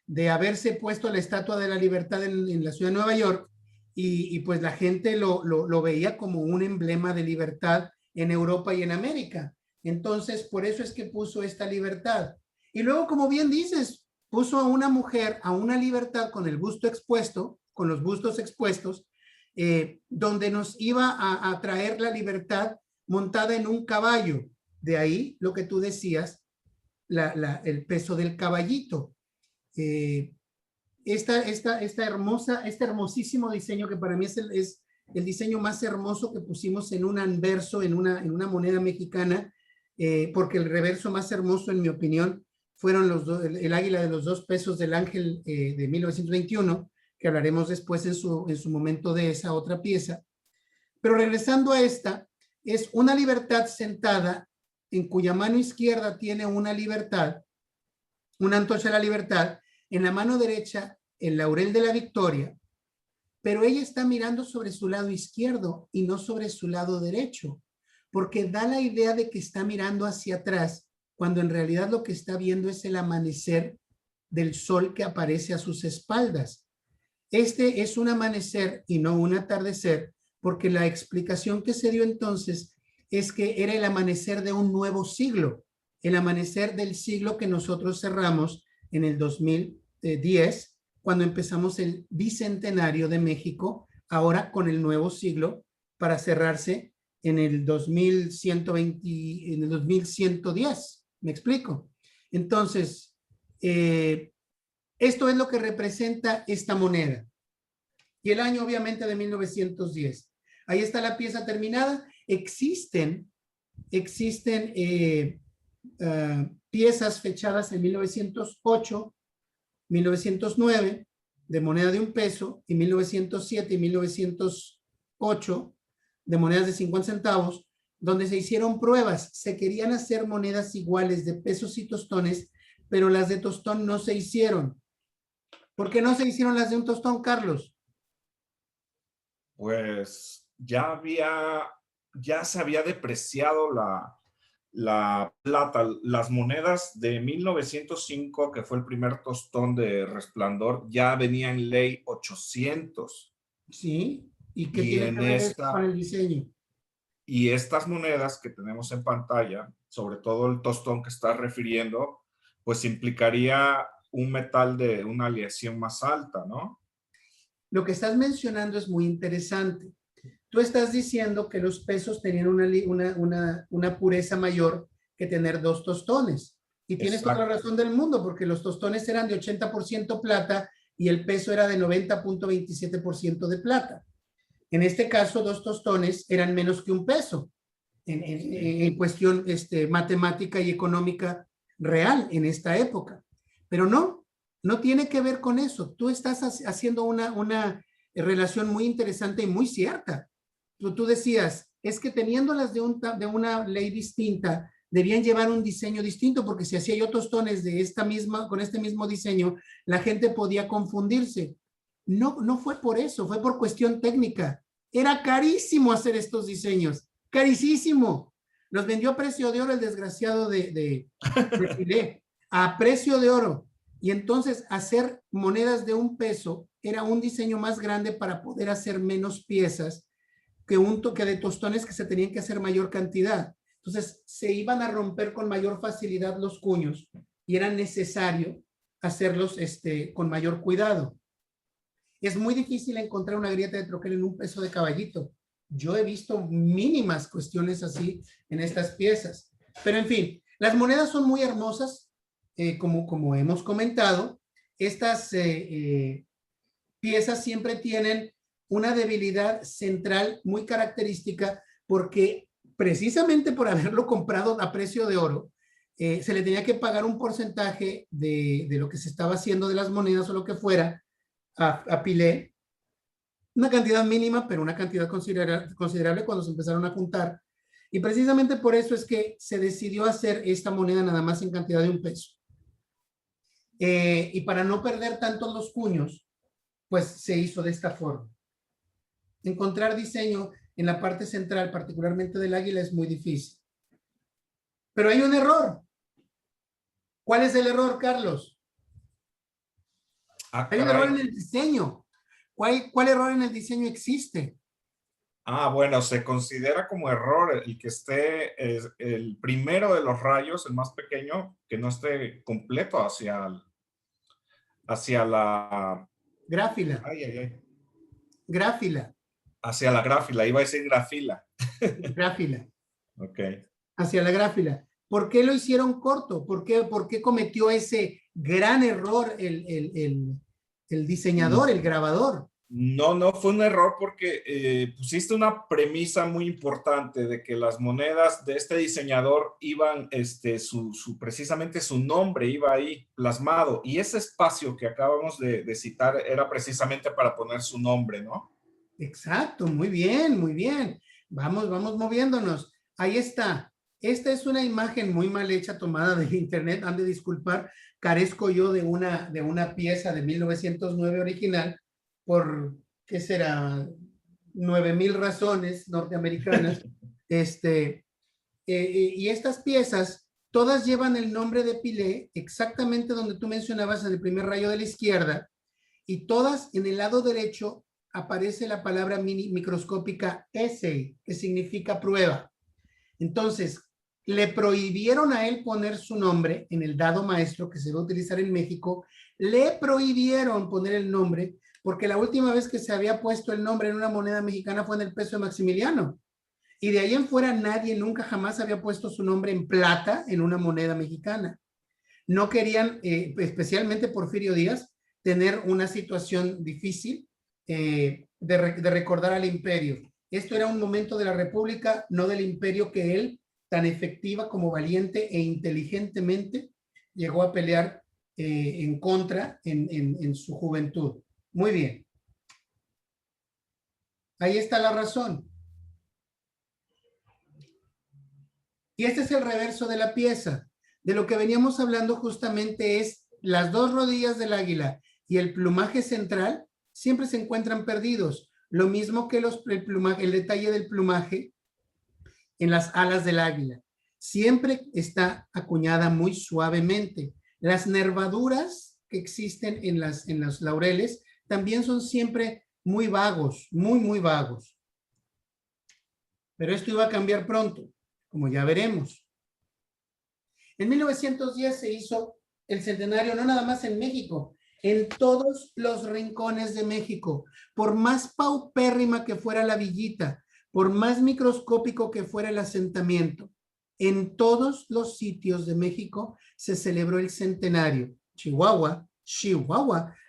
de haberse puesto la Estatua de la Libertad en la ciudad de Nueva York, y pues la gente lo veía como un emblema de libertad en Europa y en América. Entonces, por eso es que puso esta libertad. Y luego, como bien dices, puso a una mujer a una libertad con el busto expuesto, con los bustos expuestos, donde nos iba a traer la libertad montada en un caballo. De ahí lo que tú decías, el peso del caballito. Este hermosísimo diseño, que para mí es el diseño más hermoso que pusimos en un anverso, en una moneda mexicana, porque el reverso más hermoso, en mi opinión, fueron el águila de los 2 pesos del Ángel de 1921, que hablaremos después en su momento de esa otra pieza. Pero regresando a esta, es una libertad sentada, en cuya mano izquierda tiene una libertad, una antorcha de la libertad, en la mano derecha el laurel de la victoria, pero ella está mirando sobre su lado izquierdo y no sobre su lado derecho, porque da la idea de que está mirando hacia atrás, cuando en realidad lo que está viendo es el amanecer del sol que aparece a sus espaldas. Este es un amanecer y no un atardecer, porque la explicación que se dio entonces es que era el amanecer de un nuevo siglo, el amanecer del siglo que nosotros cerramos en el 2010, cuando empezamos el bicentenario de México, ahora con el nuevo siglo, para cerrarse en el 2120, en el 2110. ¿Me explico? Entonces, esto es lo que representa esta moneda. Y el año, obviamente, de 1910. Ahí está la pieza terminada. Existen piezas fechadas en 1908, 1909, de moneda de $1, y 1907 y 1908, de monedas de 50 centavos, donde se hicieron pruebas. Se querían hacer monedas iguales de pesos y tostones, pero las de tostón no se hicieron. ¿Por qué no se hicieron las de un tostón, Carlos? Pues ya se había depreciado la plata. Las monedas de 1905, que fue el primer tostón de Resplandor, ya venía en ley 800. Sí. ¿Y qué Y tiene que en ver esto con el diseño? Y estas monedas que tenemos en pantalla, sobre todo el tostón que estás refiriendo, pues implicaría un metal de una aleación más alta, ¿no? Lo que estás mencionando es muy interesante. Tú estás diciendo que los pesos tenían una pureza mayor que tener dos tostones. Y tienes toda la razón del mundo, porque los tostones eran de 80% plata y el peso era de 90.27% de plata. En este caso, dos tostones eran menos que un peso en cuestión matemática y económica real en esta época. Pero no tiene que ver con eso. Tú estás haciendo una relación muy interesante y muy cierta. Tú decías, es que teniéndolas de una ley distinta, debían llevar un diseño distinto, porque si hacía yo tostones con este mismo diseño, la gente podía confundirse. No fue por eso, fue por cuestión técnica. Era carísimo hacer estos diseños, carísimo. Los vendió a precio de oro el desgraciado de Chile, a precio de oro. Y entonces hacer monedas de $1 era un diseño más grande para poder hacer menos piezas que un toque de tostones que se tenían que hacer mayor cantidad. Entonces se iban a romper con mayor facilidad los cuños y era necesario hacerlos con mayor cuidado. Es muy difícil encontrar una grieta de troquel en un peso de caballito. Yo he visto mínimas cuestiones así en estas piezas. Pero en fin, las monedas son muy hermosas, como hemos comentado. Estas piezas siempre tienen una debilidad central muy característica, porque precisamente por haberlo comprado a precio de oro, se le tenía que pagar un porcentaje de lo que se estaba haciendo de las monedas o lo que fuera a Pilé, una cantidad mínima, pero una cantidad considerable cuando se empezaron a juntar. Y precisamente por eso es que se decidió hacer esta moneda nada más en cantidad de $1. Y para no perder tanto los cuños, pues se hizo de esta forma. Encontrar diseño en la parte central, particularmente del águila, es muy difícil. Pero hay un error. ¿Cuál es el error, Carlos? Hay un error en el diseño. ¿Cuál error en el diseño existe? Bueno, se considera como error el que esté el primero de los rayos, el más pequeño, que no esté completo hacia la gráfila. Gráfila. Hacia la gráfila, iba a decir grafila. Gráfila. Ok. Hacia la gráfila. ¿Por qué lo hicieron corto? ¿Por qué cometió ese gran error el diseñador, el grabador? No fue un error, porque pusiste una premisa muy importante de que las monedas de este diseñador iban, precisamente su nombre iba ahí plasmado, y ese espacio que acabamos de citar era precisamente para poner su nombre, ¿no? Exacto, muy bien, muy bien. Vamos moviéndonos. Ahí está. Esta es una imagen muy mal hecha, tomada del internet. Han de disculpar, carezco yo de una pieza de 1909 original por ¿qué será? 9,000 razones norteamericanas. Y estas piezas, todas llevan el nombre de Pilé, exactamente donde tú mencionabas en el primer rayo de la izquierda, y todas en el lado derecho aparece la palabra microscópica essay, que significa prueba. Entonces, le prohibieron a él poner su nombre en el dado maestro que se va a utilizar en México, le prohibieron poner el nombre porque la última vez que se había puesto el nombre en una moneda mexicana fue en el peso de Maximiliano. Y de ahí en fuera nadie nunca jamás había puesto su nombre en plata en una moneda mexicana. No querían, especialmente Porfirio Díaz, tener una situación difícil de recordar al imperio. Esto era un momento de la República, no del imperio que él, tan efectiva como valiente e inteligentemente, llegó a pelear en contra en su juventud. Muy bien. Ahí está la razón. Y este es el reverso de la pieza. De lo que veníamos hablando justamente es las dos rodillas del águila y el plumaje central siempre se encuentran perdidos. Lo mismo que el detalle del plumaje en las alas del águila. Siempre está acuñada muy suavemente. Las nervaduras que existen en los laureles también son siempre muy vagos, muy vagos. Pero esto iba a cambiar pronto, como ya veremos. En 1910 se hizo el centenario, no nada más en México, en todos los rincones de México. Por más paupérrima que fuera la villita, por más microscópico que fuera el asentamiento, en todos los sitios de México se celebró el centenario. Chihuahua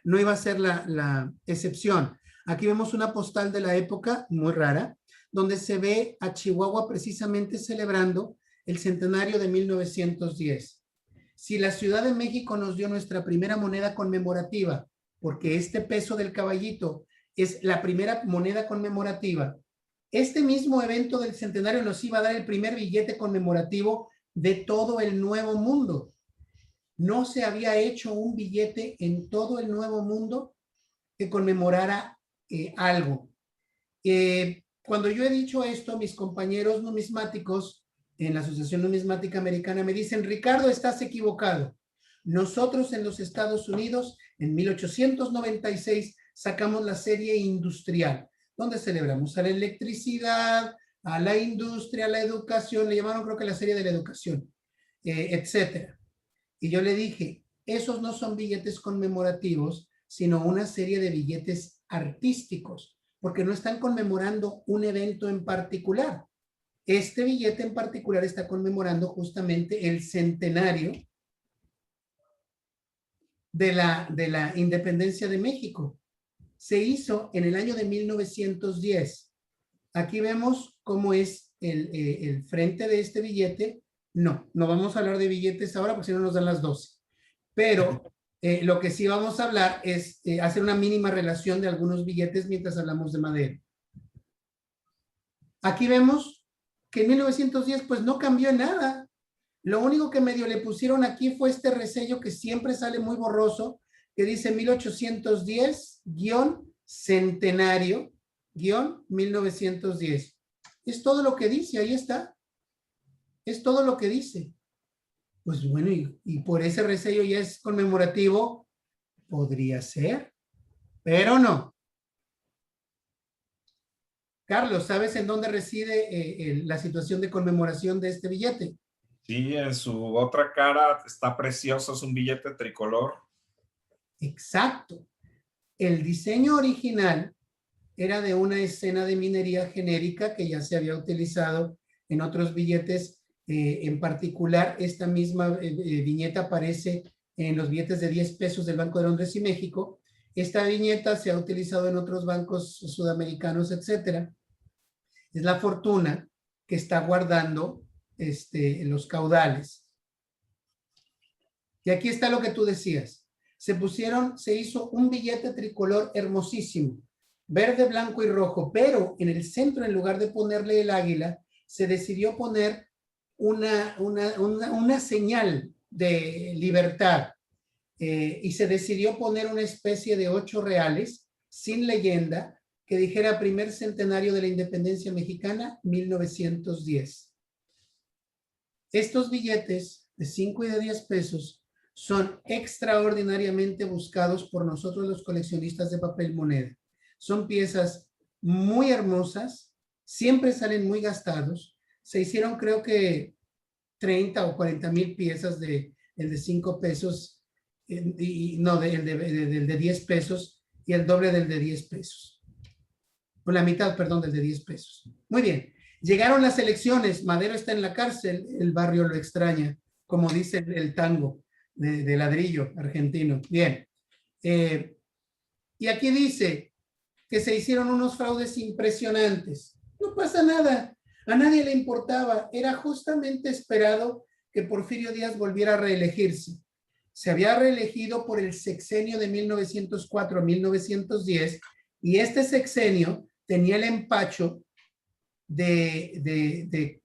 no iba a ser la excepción. Aquí vemos una postal de la época muy rara, donde se ve a Chihuahua precisamente celebrando el centenario de 1910. Si la Ciudad de México nos dio nuestra primera moneda conmemorativa, porque este peso del caballito es la primera moneda conmemorativa, este mismo evento del centenario nos iba a dar el primer billete conmemorativo de todo el Nuevo Mundo. No se había hecho un billete en todo el Nuevo Mundo que conmemorara algo. Cuando yo he dicho esto, mis compañeros numismáticos en la Asociación Numismática Americana me dicen, Ricardo, estás equivocado. Nosotros en los Estados Unidos, en 1896, sacamos la serie industrial, donde celebramos a la electricidad, a la industria, a la educación, le llamaron creo que la serie de la educación, etcétera. Y yo le dije, esos no son billetes conmemorativos, sino una serie de billetes artísticos, porque no están conmemorando un evento en particular. Este billete en particular está conmemorando justamente el centenario de la independencia de México. Se hizo en el año de 1910. Aquí vemos cómo es el frente de este billete. No vamos a hablar de billetes ahora porque si no nos dan las 12. Pero lo que sí vamos a hablar es hacer una mínima relación de algunos billetes mientras hablamos de madera. Aquí vemos que en 1910 pues no cambió nada. Lo único que medio le pusieron aquí fue este resello que siempre sale muy borroso, que dice 1810-centenario-1910. Es todo lo que dice, ahí está. Es todo lo que dice. Pues bueno, y por ese resello ya es conmemorativo, podría ser, pero no. Carlos, ¿sabes en dónde reside la situación de conmemoración de este billete? Sí, en su otra cara está precioso, es un billete tricolor. Exacto. El diseño original era de una escena de minería genérica que ya se había utilizado en otros billetes. En particular, esta misma viñeta aparece en los billetes de 10 pesos del Banco de Londres y México. Esta viñeta se ha utilizado en otros bancos sudamericanos, etcétera. Es la fortuna que está guardando los caudales. Y aquí está lo que tú decías. Se hizo un billete tricolor hermosísimo, verde, blanco y rojo, pero en el centro, en lugar de ponerle el águila, se decidió poner una señal de libertad y se decidió poner una especie de 8 reales sin leyenda que dijera primer centenario de la independencia mexicana, 1910. Estos billetes de 5 y de 10 pesos son extraordinariamente buscados por nosotros los coleccionistas de papel moneda. Son piezas muy hermosas, siempre salen muy gastados. Se hicieron creo que 30 o 40 mil piezas el de 5 pesos, no, del de 10 pesos y el doble del de 10 pesos. O la mitad, perdón, del de 10 pesos. Muy bien. Llegaron las elecciones, Madero está en la cárcel, el barrio lo extraña, como dice el tango de ladrillo argentino. Bien. Y aquí dice que se hicieron unos fraudes impresionantes. No pasa nada, a nadie le importaba, era justamente esperado que Porfirio Díaz volviera a reelegirse. Se había reelegido por el sexenio de 1904 a 1910 y este sexenio tenía el empacho de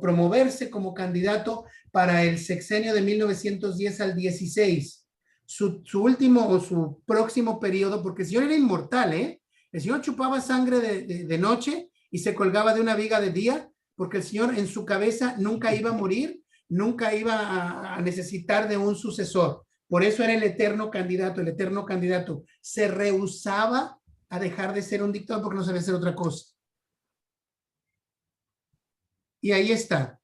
promoverse como candidato para el sexenio de 1910 al 16. Su último o su próximo periodo, porque el señor era inmortal, ¿eh? El señor chupaba sangre de noche y se colgaba de una viga de día, porque el señor en su cabeza nunca iba a morir, nunca iba a necesitar de un sucesor. Por eso era el eterno candidato, el eterno candidato. Se rehusaba a dejar de ser un dictador porque no sabía hacer otra cosa. Y ahí está.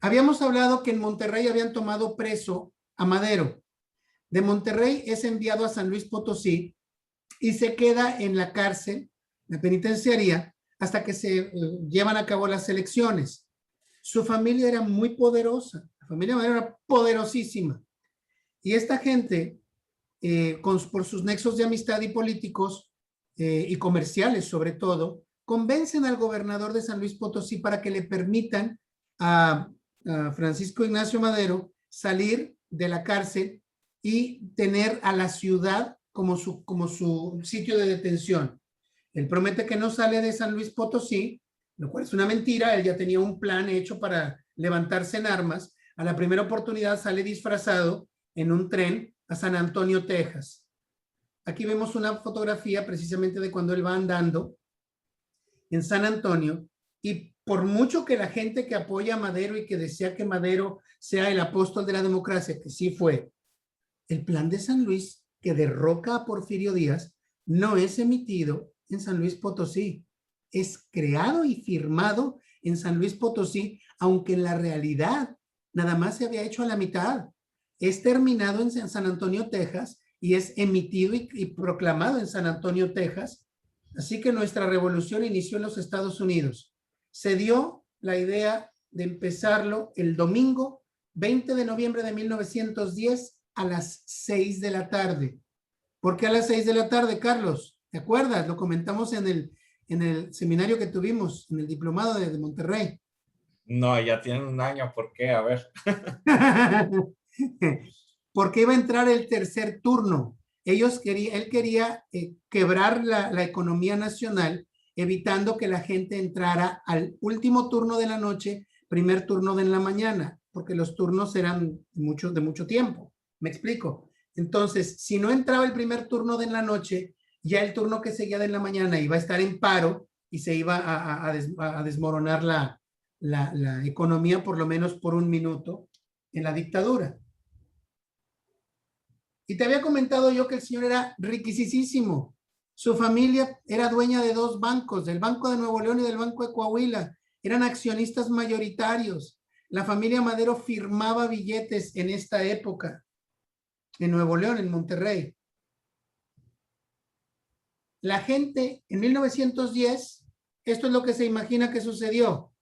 Habíamos hablado que en Monterrey habían tomado preso a Madero. De Monterrey es enviado a San Luis Potosí y se queda en la cárcel, la penitenciaría, hasta que se llevan a cabo las elecciones. Su familia era muy poderosa, la familia Madero era poderosísima. Y esta gente, por sus nexos de amistad y políticos y comerciales sobre todo, convencen al gobernador de San Luis Potosí para que le permitan a Francisco Ignacio Madero salir de la cárcel y tener a la ciudad como su sitio de detención. Él promete que no sale de San Luis Potosí, lo cual es una mentira. Él ya tenía un plan hecho para levantarse en armas. A la primera oportunidad sale disfrazado en un tren a San Antonio, Texas. Aquí vemos una fotografía precisamente de cuando él va andando en San Antonio, y por mucho que la gente que apoya a Madero y que desea que Madero sea el apóstol de la democracia, que sí fue, el plan de San Luis que derroca a Porfirio Díaz no es emitido en San Luis Potosí, es creado y firmado en San Luis Potosí, aunque en la realidad nada más se había hecho a la mitad. Es terminado en San Antonio, Texas, y es emitido y proclamado en San Antonio, Texas. Así que nuestra revolución inició en los Estados Unidos. Se dio la idea de empezarlo el domingo 20 de noviembre de 1910 a las 6 de la tarde. ¿Por qué a las 6 de la tarde, Carlos? ¿Te acuerdas? Lo comentamos en el seminario que tuvimos, en el diplomado de Monterrey. No, ya tienen un año, ¿por qué? A ver. Porque iba a entrar el tercer turno. Él quería quebrar la economía nacional, evitando que la gente entrara al último turno de la noche, primer turno de la mañana, porque los turnos eran de mucho tiempo. ¿Me explico? Entonces, si no entraba el primer turno de la noche, ya el turno que seguía de la mañana iba a estar en paro y se iba a desmoronar la economía, por lo menos por un minuto, en la dictadura. Y te había comentado yo que el señor era riquisísimo. Su familia era dueña de 2 bancos, del Banco de Nuevo León y del Banco de Coahuila. Eran accionistas mayoritarios. La familia Madero firmaba billetes en esta época, en Nuevo León, en Monterrey. La gente, en 1910, esto es lo que se imagina que sucedió.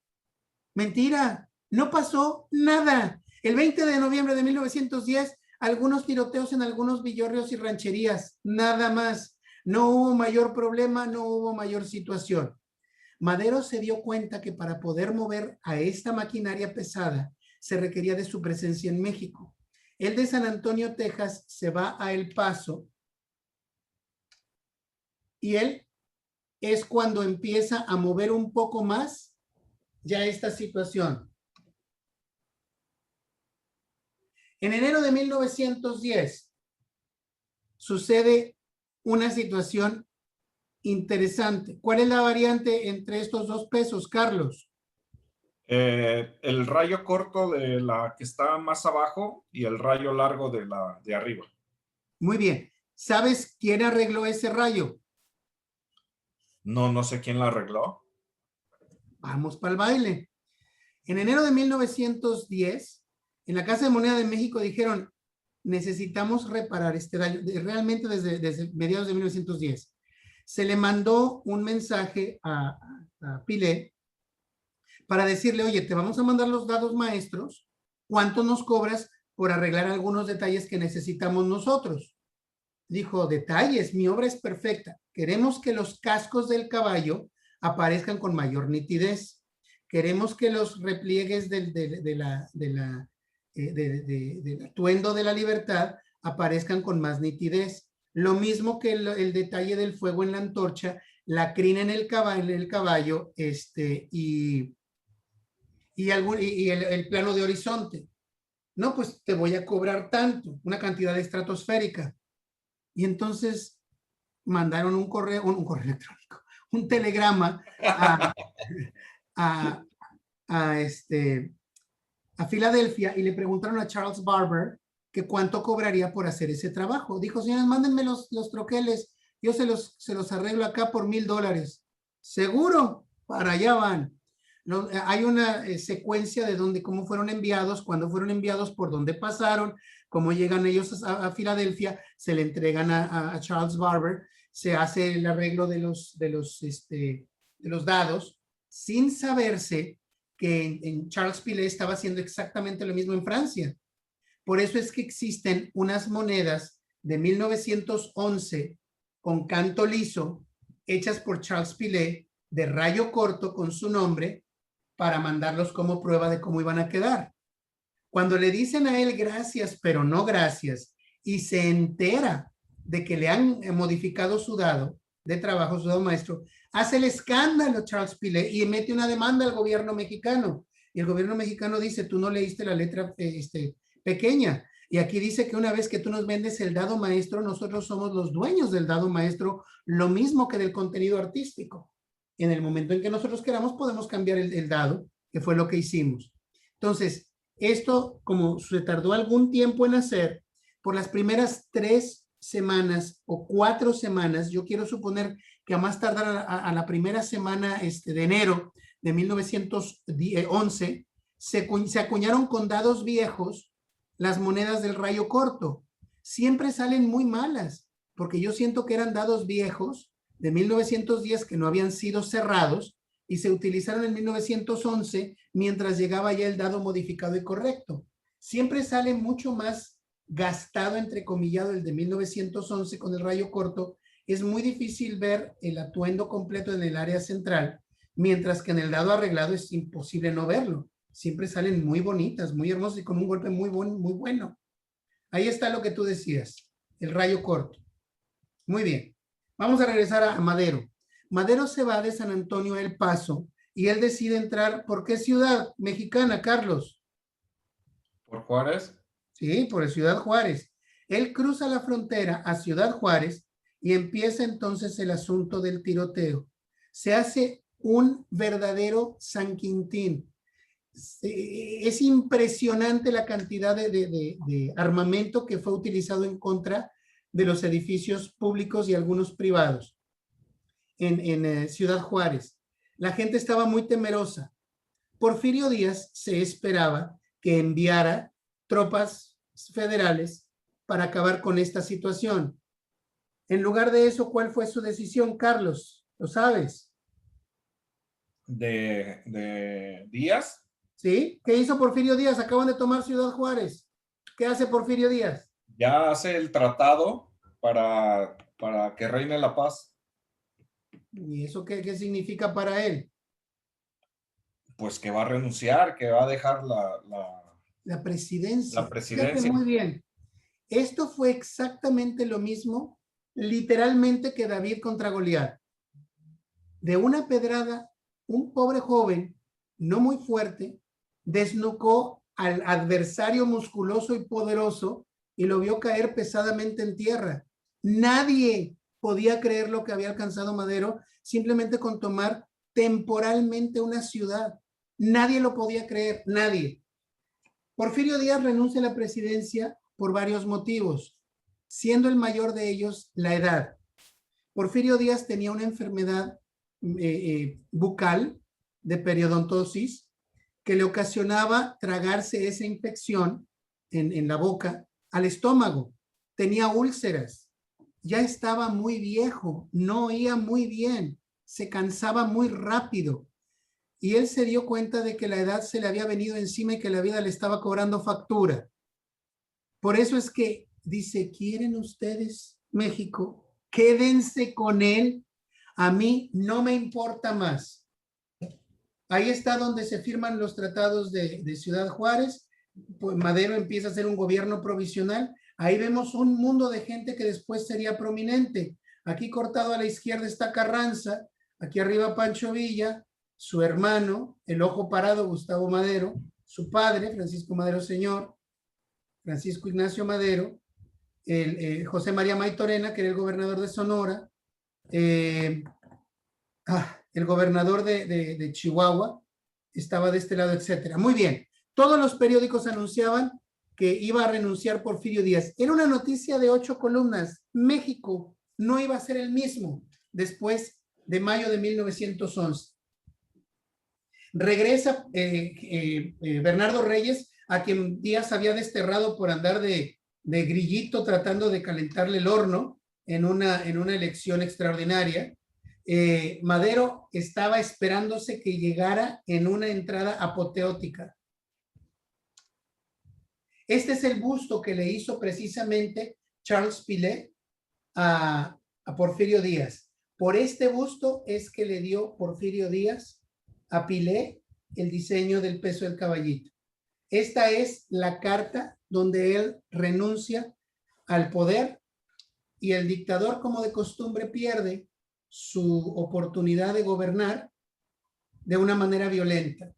Mentira, no pasó nada. El 20 de noviembre de 1910, algunos tiroteos en algunos villorrios y rancherías, nada más. No hubo mayor problema, no hubo mayor situación. Madero se dio cuenta que para poder mover a esta maquinaria pesada se requería de su presencia en México. Él de San Antonio, Texas, se va a El Paso y él es cuando empieza a mover un poco más ya esta situación. En enero de 1910 sucede una situación Interesante. ¿Cuál es la variante entre estos dos pesos, Carlos? El rayo corto de la que está más abajo y el rayo largo de la de arriba. Muy bien. ¿Sabes quién arregló ese rayo? No, no sé quién la arregló. Vamos para el baile. En enero de 1910, en la Casa de Moneda de México dijeron, necesitamos reparar este daño, realmente desde mediados de 1910. Se le mandó un mensaje a Pilé para decirle, oye, te vamos a mandar los dados maestros, ¿cuánto nos cobras por arreglar algunos detalles que necesitamos nosotros? Dijo, detalles, mi obra es perfecta. Queremos que los cascos del caballo aparezcan con mayor nitidez. Queremos que los repliegues del atuendo de la libertad aparezcan con más nitidez. Lo mismo que el detalle del fuego en la antorcha, la crina en el caballo y el plano de horizonte. No, pues te voy a cobrar tanto, una cantidad estratosférica. Y entonces mandaron un correo electrónico, un telegrama a, a Filadelfia y le preguntaron a Charles Barber que cuánto cobraría por hacer ese trabajo. Dijo, señores, mándenme los troqueles, yo se los arreglo acá por $1,000. ¿Seguro? Para allá van. No, hay una secuencia de cómo fueron enviados, cuándo fueron enviados, por dónde pasaron, cómo llegan ellos a Filadelfia, se le entregan a Charles Barber, se hace el arreglo de los dados, sin saberse que en Charles Pillet estaba haciendo exactamente lo mismo en Francia. Por eso es que existen unas monedas de 1911 con canto liso, hechas por Charles Pillet, de rayo corto con su nombre, para mandarlos como prueba de cómo iban a quedar. Cuando le dicen a él gracias, pero no gracias, y se entera de que le han modificado su dado de trabajo, su dado maestro, hace el escándalo Charles Pillet y mete una demanda al gobierno mexicano. Y el gobierno mexicano dice, tú no leíste la letra pequeña. Y aquí dice que una vez que tú nos vendes el dado maestro, nosotros somos los dueños del dado maestro, lo mismo que del contenido artístico. En el momento en que nosotros queramos, podemos cambiar el dado, que fue lo que hicimos. Entonces, esto, como se tardó algún tiempo en hacer, por las primeras 3 semanas o 4 semanas, yo quiero suponer que a más tardar a la primera semana de enero de 1911, se acuñaron con dados viejos las monedas del rayo corto. Siempre salen muy malas, porque yo siento que eran dados viejos de 1910 que no habían sido cerrados y se utilizaron en 1911 mientras llegaba ya el dado modificado y correcto. Siempre sale mucho más gastado, entrecomillado, el de 1911 con el rayo corto. Es muy difícil ver el atuendo completo en el área central, mientras que en el dado arreglado es imposible no verlo. Siempre salen muy bonitas, muy hermosas y con un golpe muy bueno. Ahí está lo que tú decías, el rayo corto. Muy bien. Vamos a regresar a Madero. Madero se va de San Antonio a El Paso y él decide entrar. ¿Por qué ciudad mexicana, Carlos? ¿Por Juárez? Sí, por Ciudad Juárez. Él cruza la frontera a Ciudad Juárez y empieza entonces el asunto del tiroteo. Se hace un verdadero San Quintín. Es impresionante la cantidad de armamento que fue utilizado en contra de los edificios públicos y algunos privados en Ciudad Juárez. La gente estaba muy temerosa. Porfirio Díaz se esperaba que enviara tropas federales para acabar con esta situación. En lugar de eso, ¿cuál fue su decisión, Carlos? ¿Lo sabes? ¿De Díaz? ¿Sí? ¿Qué hizo Porfirio Díaz? Acaban de tomar Ciudad Juárez. ¿Qué hace Porfirio Díaz? Ya hace el tratado para que reine la paz. ¿Y eso qué significa para él? Pues que va a renunciar, que va a dejar la presidencia. La presidencia. Fíjate muy bien. Esto fue exactamente lo mismo, literalmente, que David contra Goliat. De una pedrada, un pobre joven, no muy fuerte, desnucó al adversario musculoso y poderoso y lo vio caer pesadamente en tierra. Nadie podía creer lo que había alcanzado Madero simplemente con tomar temporalmente una ciudad. Nadie lo podía creer, nadie. Porfirio Díaz renuncia a la presidencia por varios motivos, siendo el mayor de ellos la edad. Porfirio Díaz tenía una enfermedad bucal de periodontosis que le ocasionaba tragarse esa infección en la boca al estómago. Tenía úlceras, ya estaba muy viejo, no oía muy bien, se cansaba muy rápido. Y él se dio cuenta de que la edad se le había venido encima y que la vida le estaba cobrando factura. Por eso es que dice, ¿quieren ustedes México? Quédense con él. A mí no me importa más. Ahí está donde se firman los tratados de Ciudad Juárez. Pues Madero empieza a hacer un gobierno provisional. Ahí vemos un mundo de gente que después sería prominente. Aquí cortado a la izquierda está Carranza, aquí arriba Pancho Villa, su hermano, el ojo parado Gustavo Madero, su padre Francisco Madero Señor, Francisco Ignacio Madero, José María Maytorena, que era el gobernador de Sonora, el gobernador de Chihuahua, estaba de este lado, etcétera. Muy bien, todos los periódicos anunciaban que iba a renunciar Porfirio Díaz. Era una noticia de 8 columnas. México no iba a ser el mismo después de mayo de 1911. Regresa Bernardo Reyes, a quien Díaz había desterrado por andar de grillito tratando de calentarle el horno en una elección extraordinaria. Madero estaba esperándose que llegara en una entrada apoteótica. Este es el busto que le hizo precisamente Charles Pillet a Porfirio Díaz. Por este busto es que le dio Porfirio Díaz a Pillet el diseño del peso del caballito. Esta es la carta donde él renuncia al poder y el dictador, como de costumbre, pierde su oportunidad de gobernar de una manera violenta.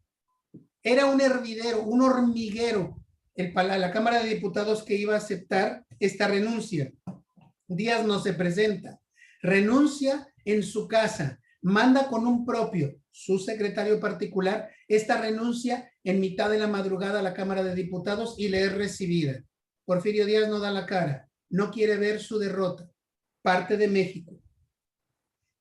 Era un hervidero, un hormiguero, la Cámara de Diputados que iba a aceptar esta renuncia. Díaz no se presenta, renuncia en su casa, manda con un propio, su secretario particular, esta renuncia en mitad de la madrugada a la Cámara de Diputados y le es recibida. Porfirio Díaz no da la cara, no quiere ver su derrota, parte de México.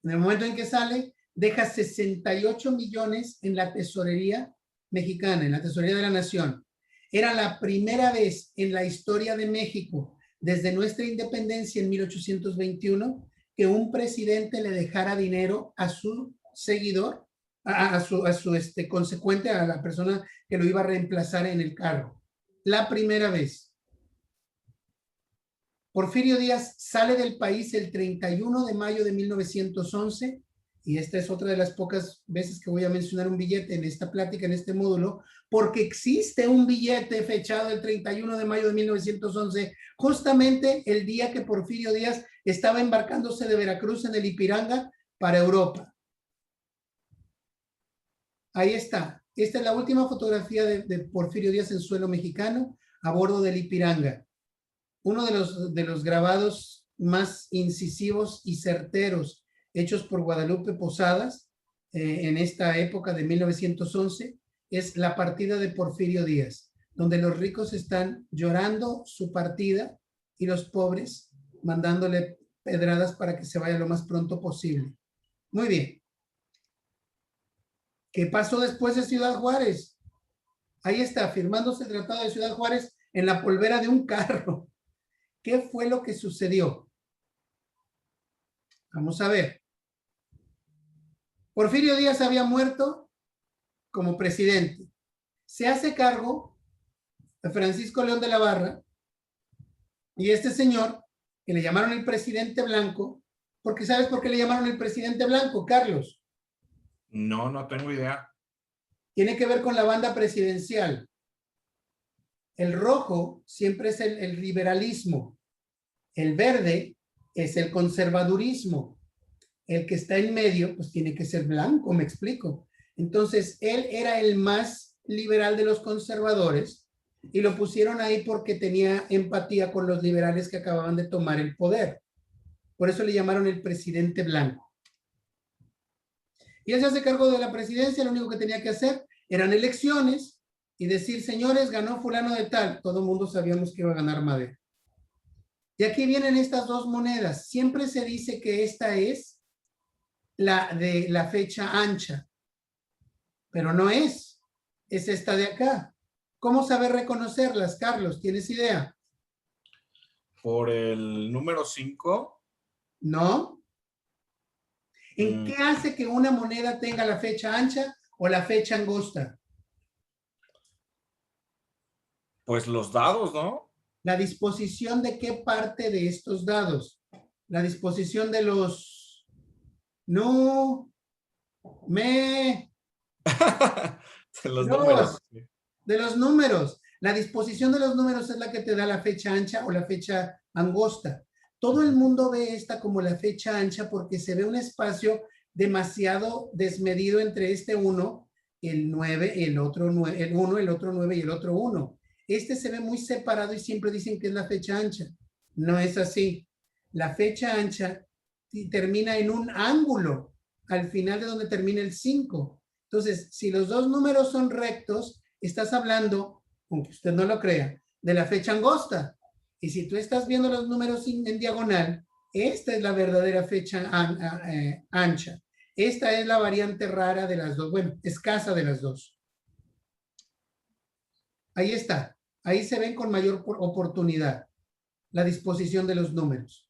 En el momento en que sale, deja 68 millones en la tesorería mexicana, en la tesorería de la nación. Era la primera vez en la historia de México, desde nuestra independencia en 1821, que un presidente le dejara dinero a su seguidor, a su consecuente, a la persona que lo iba a reemplazar en el cargo. La primera vez. Porfirio Díaz sale del país el 31 de mayo de 1911, y esta es otra de las pocas veces que voy a mencionar un billete en esta plática, en este módulo, porque existe un billete fechado el 31 de mayo de 1911, justamente el día que Porfirio Díaz estaba embarcándose de Veracruz en el Ipiranga para Europa. Ahí está. Esta es la última fotografía de Porfirio Díaz en suelo mexicano a bordo del Ipiranga. Uno de los grabados más incisivos y certeros hechos por Guadalupe Posadas en esta época de 1911 es la partida de Porfirio Díaz, donde los ricos están llorando su partida y los pobres mandándole pedradas para que se vaya lo más pronto posible. Muy bien. ¿Qué pasó después de Ciudad Juárez? Ahí está, firmándose el Tratado de Ciudad Juárez en la polvera de un carro. ¿Qué fue lo que sucedió? Vamos a ver. Porfirio Díaz había muerto como presidente. Se hace cargo de Francisco León de la Barra y este señor, que le llamaron el presidente blanco, porque ¿sabes por qué le llamaron el presidente blanco, Carlos? No, no tengo idea. Tiene que ver con la banda presidencial. El rojo siempre es el liberalismo. El verde es el conservadurismo. El que está en medio, pues tiene que ser blanco, me explico. Entonces, él era el más liberal de los conservadores y lo pusieron ahí porque tenía empatía con los liberales que acababan de tomar el poder. Por eso le llamaron el presidente blanco. Y él se hace cargo de la presidencia, lo único que tenía que hacer eran elecciones y decir, señores, ganó fulano de tal. Todo el mundo sabíamos que iba a ganar Madero. Y aquí vienen estas dos monedas. Siempre se dice que esta es la de la fecha ancha, pero no es. Es esta de acá. ¿Cómo saber reconocerlas, Carlos? ¿Tienes idea? Por el número 5. ¿No? ¿En qué hace que una moneda tenga la fecha ancha o la fecha angosta? Pues los dados, ¿no? La disposición de qué parte de estos dados. La disposición de los no, me, De los números. de los números. La disposición de los números es la que te da la fecha ancha o la fecha angosta. Todo el mundo ve esta como la fecha ancha porque se ve un espacio demasiado desmedido entre este 1, el 9, el otro 9, el 1, el otro 9 y el otro 1. Este se ve muy separado y siempre dicen que es la fecha ancha. No es así. La fecha ancha termina en un ángulo al final de donde termina el 5. Entonces, si los dos números son rectos, estás hablando, aunque usted no lo crea, de la fecha angosta. Y si tú estás viendo los números en diagonal, esta es la verdadera fecha ancha. Esta es la variante rara de las dos, bueno, escasa de las dos. Ahí está. Ahí se ven con mayor oportunidad la disposición de los números.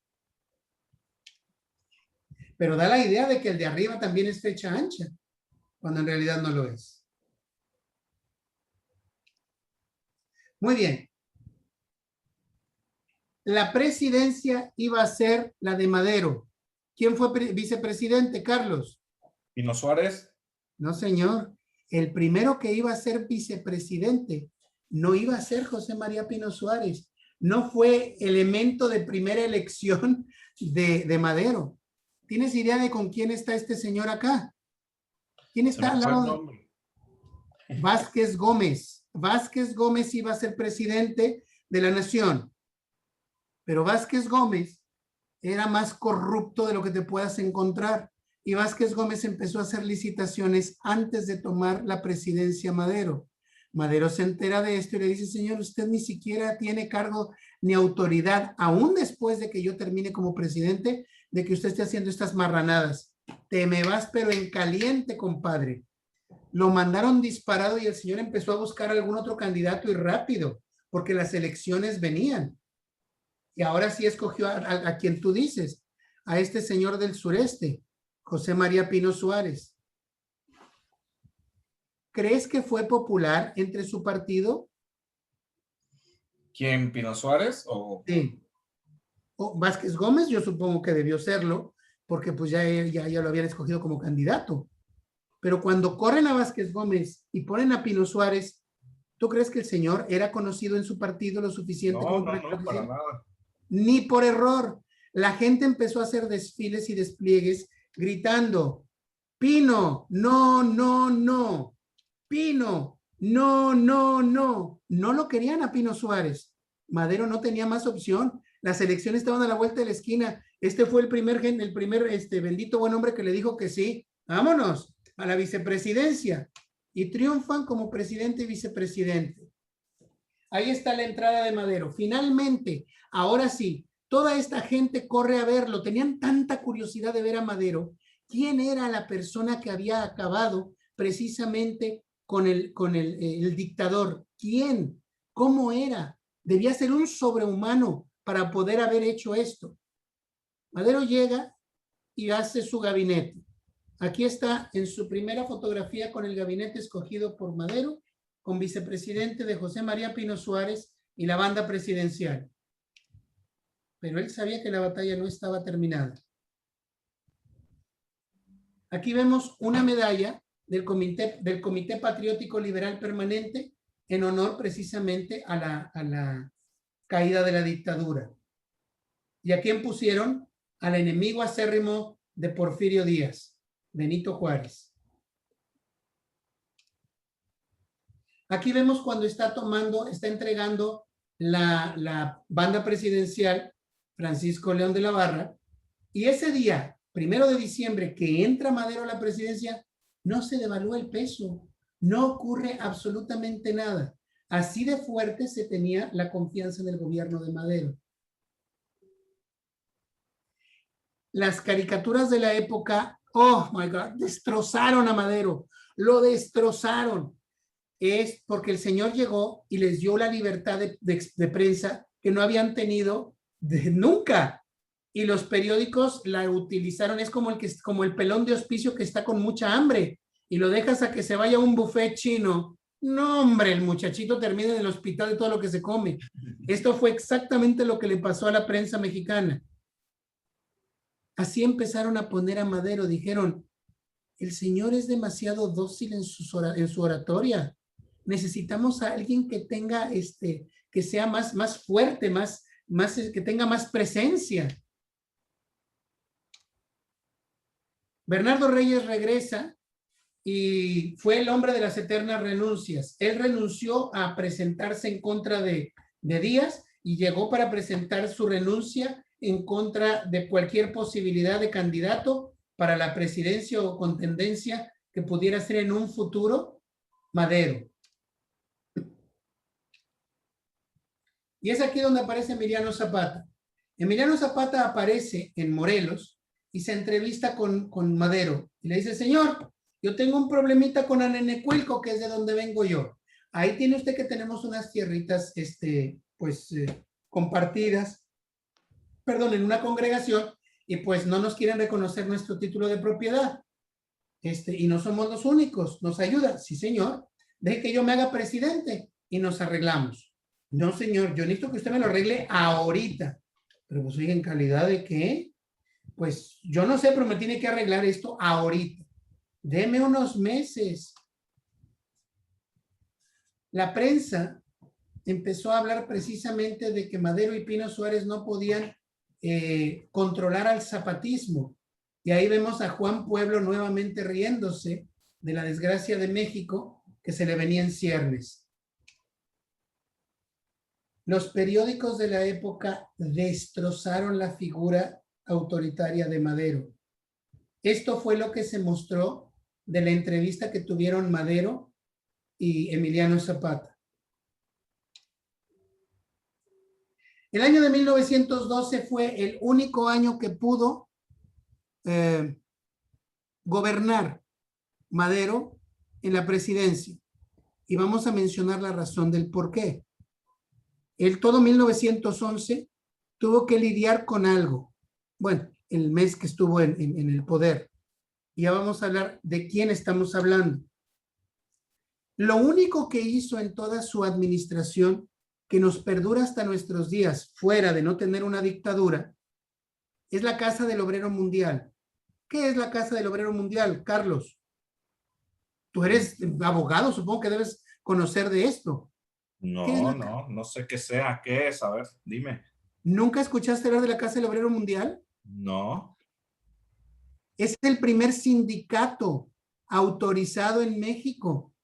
Pero da la idea de que el de arriba también es fecha ancha, cuando en realidad no lo es. Muy bien. La presidencia iba a ser la de Madero. ¿Quién fue vicepresidente, Carlos? ¿Pino Suárez? No, señor. El primero que iba a ser vicepresidente no iba a ser José María Pino Suárez. No fue elemento de primera elección de Madero. ¿Tienes idea de con quién está este señor acá? ¿Quién está al lado de Vázquez Gómez? Vázquez Gómez iba a ser presidente de la nación. Pero Vázquez Gómez era más corrupto de lo que te puedas encontrar. Y Vázquez Gómez empezó a hacer licitaciones antes de tomar la presidencia Madero. Madero se entera de esto y le dice, señor, usted ni siquiera tiene cargo ni autoridad, aún después de que yo termine como presidente, de que usted esté haciendo estas marranadas. Te me vas, pero en caliente, compadre. Lo mandaron disparado y el señor empezó a buscar algún otro candidato y rápido, porque las elecciones venían. Y ahora sí escogió a quien tú dices, a este señor del sureste, José María Pino Suárez. ¿Crees que fue popular entre su partido? ¿Quién? ¿Pino Suárez? O... Sí. O Vázquez Gómez, yo supongo que debió serlo, porque pues ya lo habían escogido como candidato. Pero cuando corren a Vázquez Gómez y ponen a Pino Suárez, ¿tú crees que el señor era conocido en su partido lo suficiente? No, para nada. Ni por error. La gente empezó a hacer desfiles y despliegues gritando, Pino, no, no, no. Pino, no, no, no. No lo querían a Pino Suárez. Madero no tenía más opción. Las elecciones estaban a la vuelta de la esquina. Este fue el primer bendito buen hombre que le dijo que sí. Vámonos a la vicepresidencia. Y triunfan como presidente y vicepresidente. Ahí está la entrada de Madero. Finalmente, ahora sí, toda esta gente corre a verlo. Tenían tanta curiosidad de ver a Madero. ¿Quién era la persona que había acabado precisamente con el dictador? ¿Quién? ¿Cómo era? Debía ser un sobrehumano para poder haber hecho esto. Madero llega y hace su gabinete. Aquí está en su primera fotografía con el gabinete escogido por Madero, con vicepresidente de José María Pino Suárez y la banda presidencial. Pero él sabía que la batalla no estaba terminada. Aquí vemos una medalla del Comité Patriótico Liberal Permanente en honor precisamente a la caída de la dictadura. ¿Y a quién pusieron? Al enemigo acérrimo de Porfirio Díaz, Benito Juárez. Aquí vemos cuando está entregando la banda presidencial Francisco León de la Barra Y ese día, 1 de diciembre, que entra Madero a la presidencia, no se devalúa el peso, no ocurre absolutamente nada. Así de fuerte se tenía la confianza en el gobierno de Madero. Las caricaturas de la época, oh my God, destrozaron a Madero, lo destrozaron. Es porque el señor llegó y les dio la libertad de prensa que no habían tenido nunca. Y los periódicos la utilizaron, es como el pelón de hospicio que está con mucha hambre y lo dejas a que se vaya a un buffet chino. No, hombre, el muchachito termina en el hospital de todo lo que se come. Esto fue exactamente lo que le pasó a la prensa mexicana. Así empezaron a poner a Madero, dijeron, el señor es demasiado dócil en su oratoria. Necesitamos a alguien que tenga, que sea más fuerte, que tenga más presencia. Bernardo Reyes regresa y fue el hombre de las eternas renuncias. Él renunció a presentarse en contra de Díaz y llegó para presentar su renuncia en contra de cualquier posibilidad de candidato para la presidencia o contendencia que pudiera ser en un futuro Madero. Y es aquí donde aparece Emiliano Zapata. Emiliano Zapata aparece en Morelos y se entrevista con Madero y le dice, señor, yo tengo un problemita con Anenecuilco, que es de donde vengo yo. Ahí tiene usted que tenemos unas tierritas, compartidas, perdón, en una congregación, y pues no nos quieren reconocer nuestro título de propiedad. Y no somos los únicos, nos ayuda. Sí, señor, deje que yo me haga presidente y nos arreglamos. No, señor, yo necesito que usted me lo arregle ahorita. Pero pues, oye, ¿en calidad de qué? Pues yo no sé, pero me tiene que arreglar esto ahorita. Deme unos meses. La prensa empezó a hablar precisamente de que Madero y Pino Suárez no podían controlar al zapatismo. Y ahí vemos a Juan Pueblo nuevamente riéndose de la desgracia de México que se le venía en ciernes. Los periódicos de la época destrozaron la figura autoritaria de Madero. Esto fue lo que se mostró de la entrevista que tuvieron Madero y Emiliano Zapata. El año de 1912 fue el único año que pudo gobernar Madero en la presidencia. Y vamos a mencionar la razón del por qué. El todo 1911 tuvo que lidiar con algo. Bueno, el mes que estuvo en el poder. Y ya vamos a hablar de quién estamos hablando. Lo único que hizo en toda su administración, que nos perdura hasta nuestros días, fuera de no tener una dictadura, es la Casa del Obrero Mundial. ¿Qué es la Casa del Obrero Mundial, Carlos? Tú eres abogado, supongo que debes conocer de esto. No sé qué sea, qué es, a ver, dime. ¿Nunca escuchaste hablar de la Casa del Obrero Mundial? No. Es el primer sindicato autorizado en México.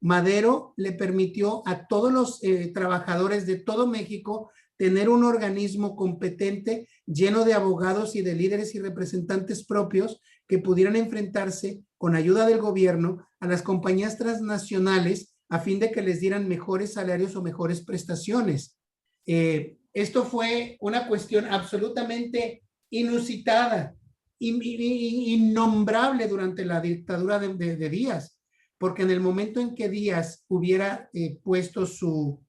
Madero le permitió a todos los trabajadores de todo México tener un organismo competente lleno de abogados y de líderes y representantes propios que pudieran enfrentarse con ayuda del gobierno a las compañías transnacionales a fin de que les dieran mejores salarios o mejores prestaciones. Esto fue una cuestión absolutamente inusitada, innombrable durante la dictadura de Díaz, porque en el momento en que Díaz hubiera puesto su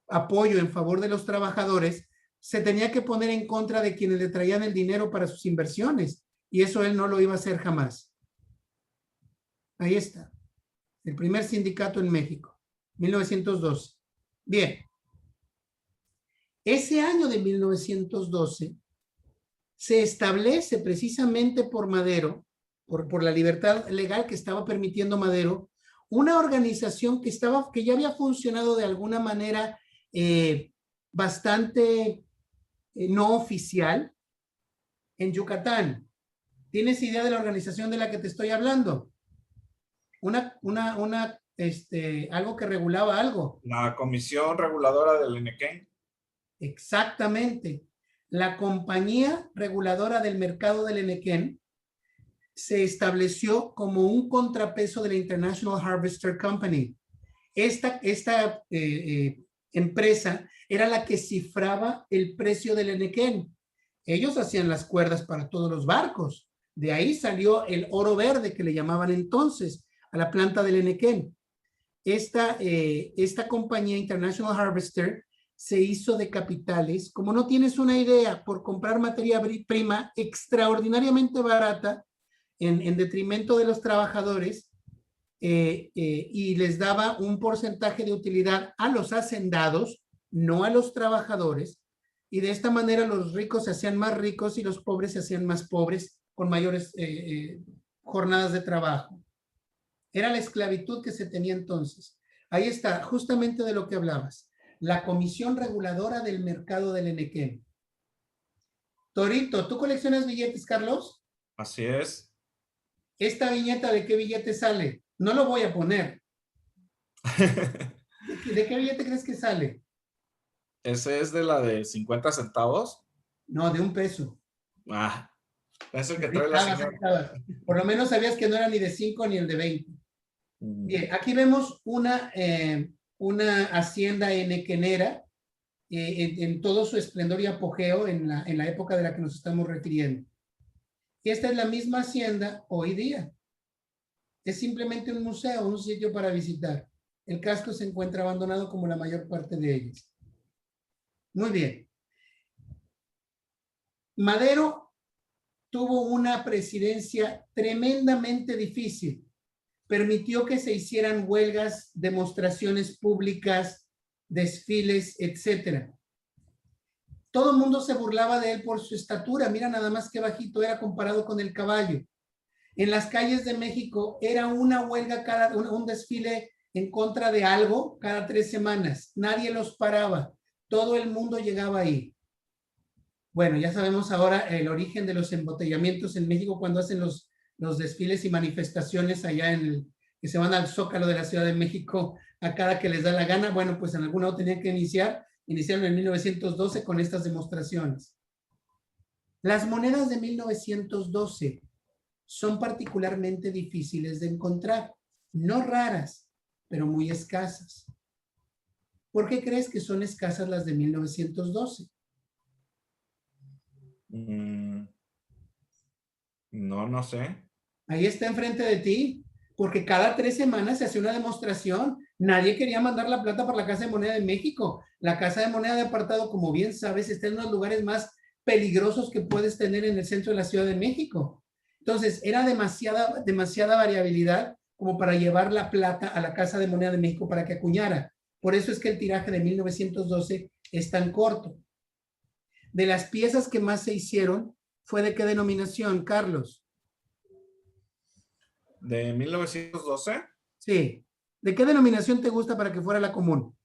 apoyo en favor de los trabajadores, se tenía que poner en contra de quienes le traían el dinero para sus inversiones, y eso él no lo iba a hacer jamás. Ahí está, el primer sindicato en México, 1912. Bien, ese año de 1912 se establece precisamente por Madero, por la libertad legal que estaba permitiendo Madero, una organización que ya había funcionado de alguna manera bastante no oficial en Yucatán. ¿Tienes idea de la organización de la que te estoy hablando? Algo que regulaba algo. La Comisión Reguladora del Enequén. Exactamente. la compañía reguladora del mercado del Enequén se estableció como un contrapeso de la International Harvester Company. Esta empresa era la que cifraba el precio del Enequén. Ellos hacían las cuerdas para todos los barcos. De ahí salió el oro verde que le llamaban entonces a la planta del Enequén. Esta compañía International Harvester se hizo de capitales, como no tienes una idea, por comprar materia prima extraordinariamente barata en detrimento de los trabajadores, y les daba un porcentaje de utilidad a los hacendados, no a los trabajadores, y de esta manera los ricos se hacían más ricos y los pobres se hacían más pobres con mayores jornadas de trabajo. Era la esclavitud que se tenía entonces. Ahí está, justamente de lo que hablabas. La Comisión Reguladora del Mercado del Enequén. Torito, ¿tú coleccionas billetes, Carlos? Así es. ¿Esta viñeta de qué billete sale? No lo voy a poner. ¿De qué billete crees que sale? ¿Ese es de la de 50 centavos? No, de $1. Ah, es el que trae la señora. Por lo menos sabías que no era ni de 5 ni el de 20. Bien, aquí vemos una hacienda enequenera en todo su esplendor y apogeo en la época de la que nos estamos refiriendo. Y esta es la misma hacienda hoy día. Es simplemente un museo, un sitio para visitar. El casco se encuentra abandonado como la mayor parte de ellos. Muy bien. Madero tuvo una presidencia tremendamente difícil. Permitió que se hicieran huelgas, demostraciones públicas, desfiles, etcétera. Todo el mundo se burlaba de él por su estatura. Mira nada más qué bajito era comparado con el caballo. En las calles de México era una huelga, un desfile en contra de algo cada 3 semanas. Nadie los paraba. Todo el mundo llegaba ahí. Bueno, ya sabemos ahora el origen de los embotellamientos en México cuando hacen los desfiles y manifestaciones allá que se van al Zócalo de la Ciudad de México a cada que les da la gana. Bueno, pues en algún lado tenían que iniciaron en 1912 con estas demostraciones. Las monedas de 1912 son particularmente difíciles de encontrar, no raras, pero muy escasas. ¿Por qué crees que son escasas las de 1912? No sé. Ahí está enfrente de ti, porque cada 3 semanas se hace una demostración. Nadie quería mandar la plata por la Casa de Moneda de México. La Casa de Moneda de Apartado, como bien sabes, está en uno de los lugares más peligrosos que puedes tener en el centro de la Ciudad de México. Entonces, era demasiada variabilidad como para llevar la plata a la Casa de Moneda de México para que acuñara. Por eso es que el tiraje de 1912 es tan corto. De las piezas que más se hicieron, ¿fue de qué denominación, Carlos? ¿De 1912? Sí. ¿De qué denominación te gusta para que fuera la común?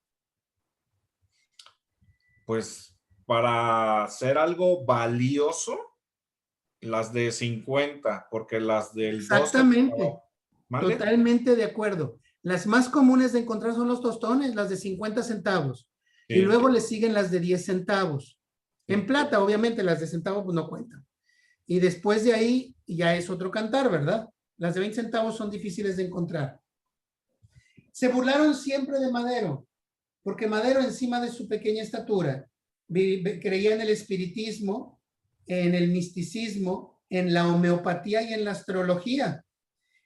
Pues para hacer algo valioso, las de 50, porque las del 12... Exactamente. Totalmente de acuerdo. Las más comunes de encontrar son los tostones, las de 50 centavos. Sí. Y luego le siguen las de 10 centavos. En plata, obviamente, las de centavos pues no cuentan. Y después de ahí ya es otro cantar, ¿verdad? Las de 20 centavos son difíciles de encontrar. Se burlaron siempre de Madero, porque Madero, encima de su pequeña estatura, creía en el espiritismo, en el misticismo, en la homeopatía y en la astrología.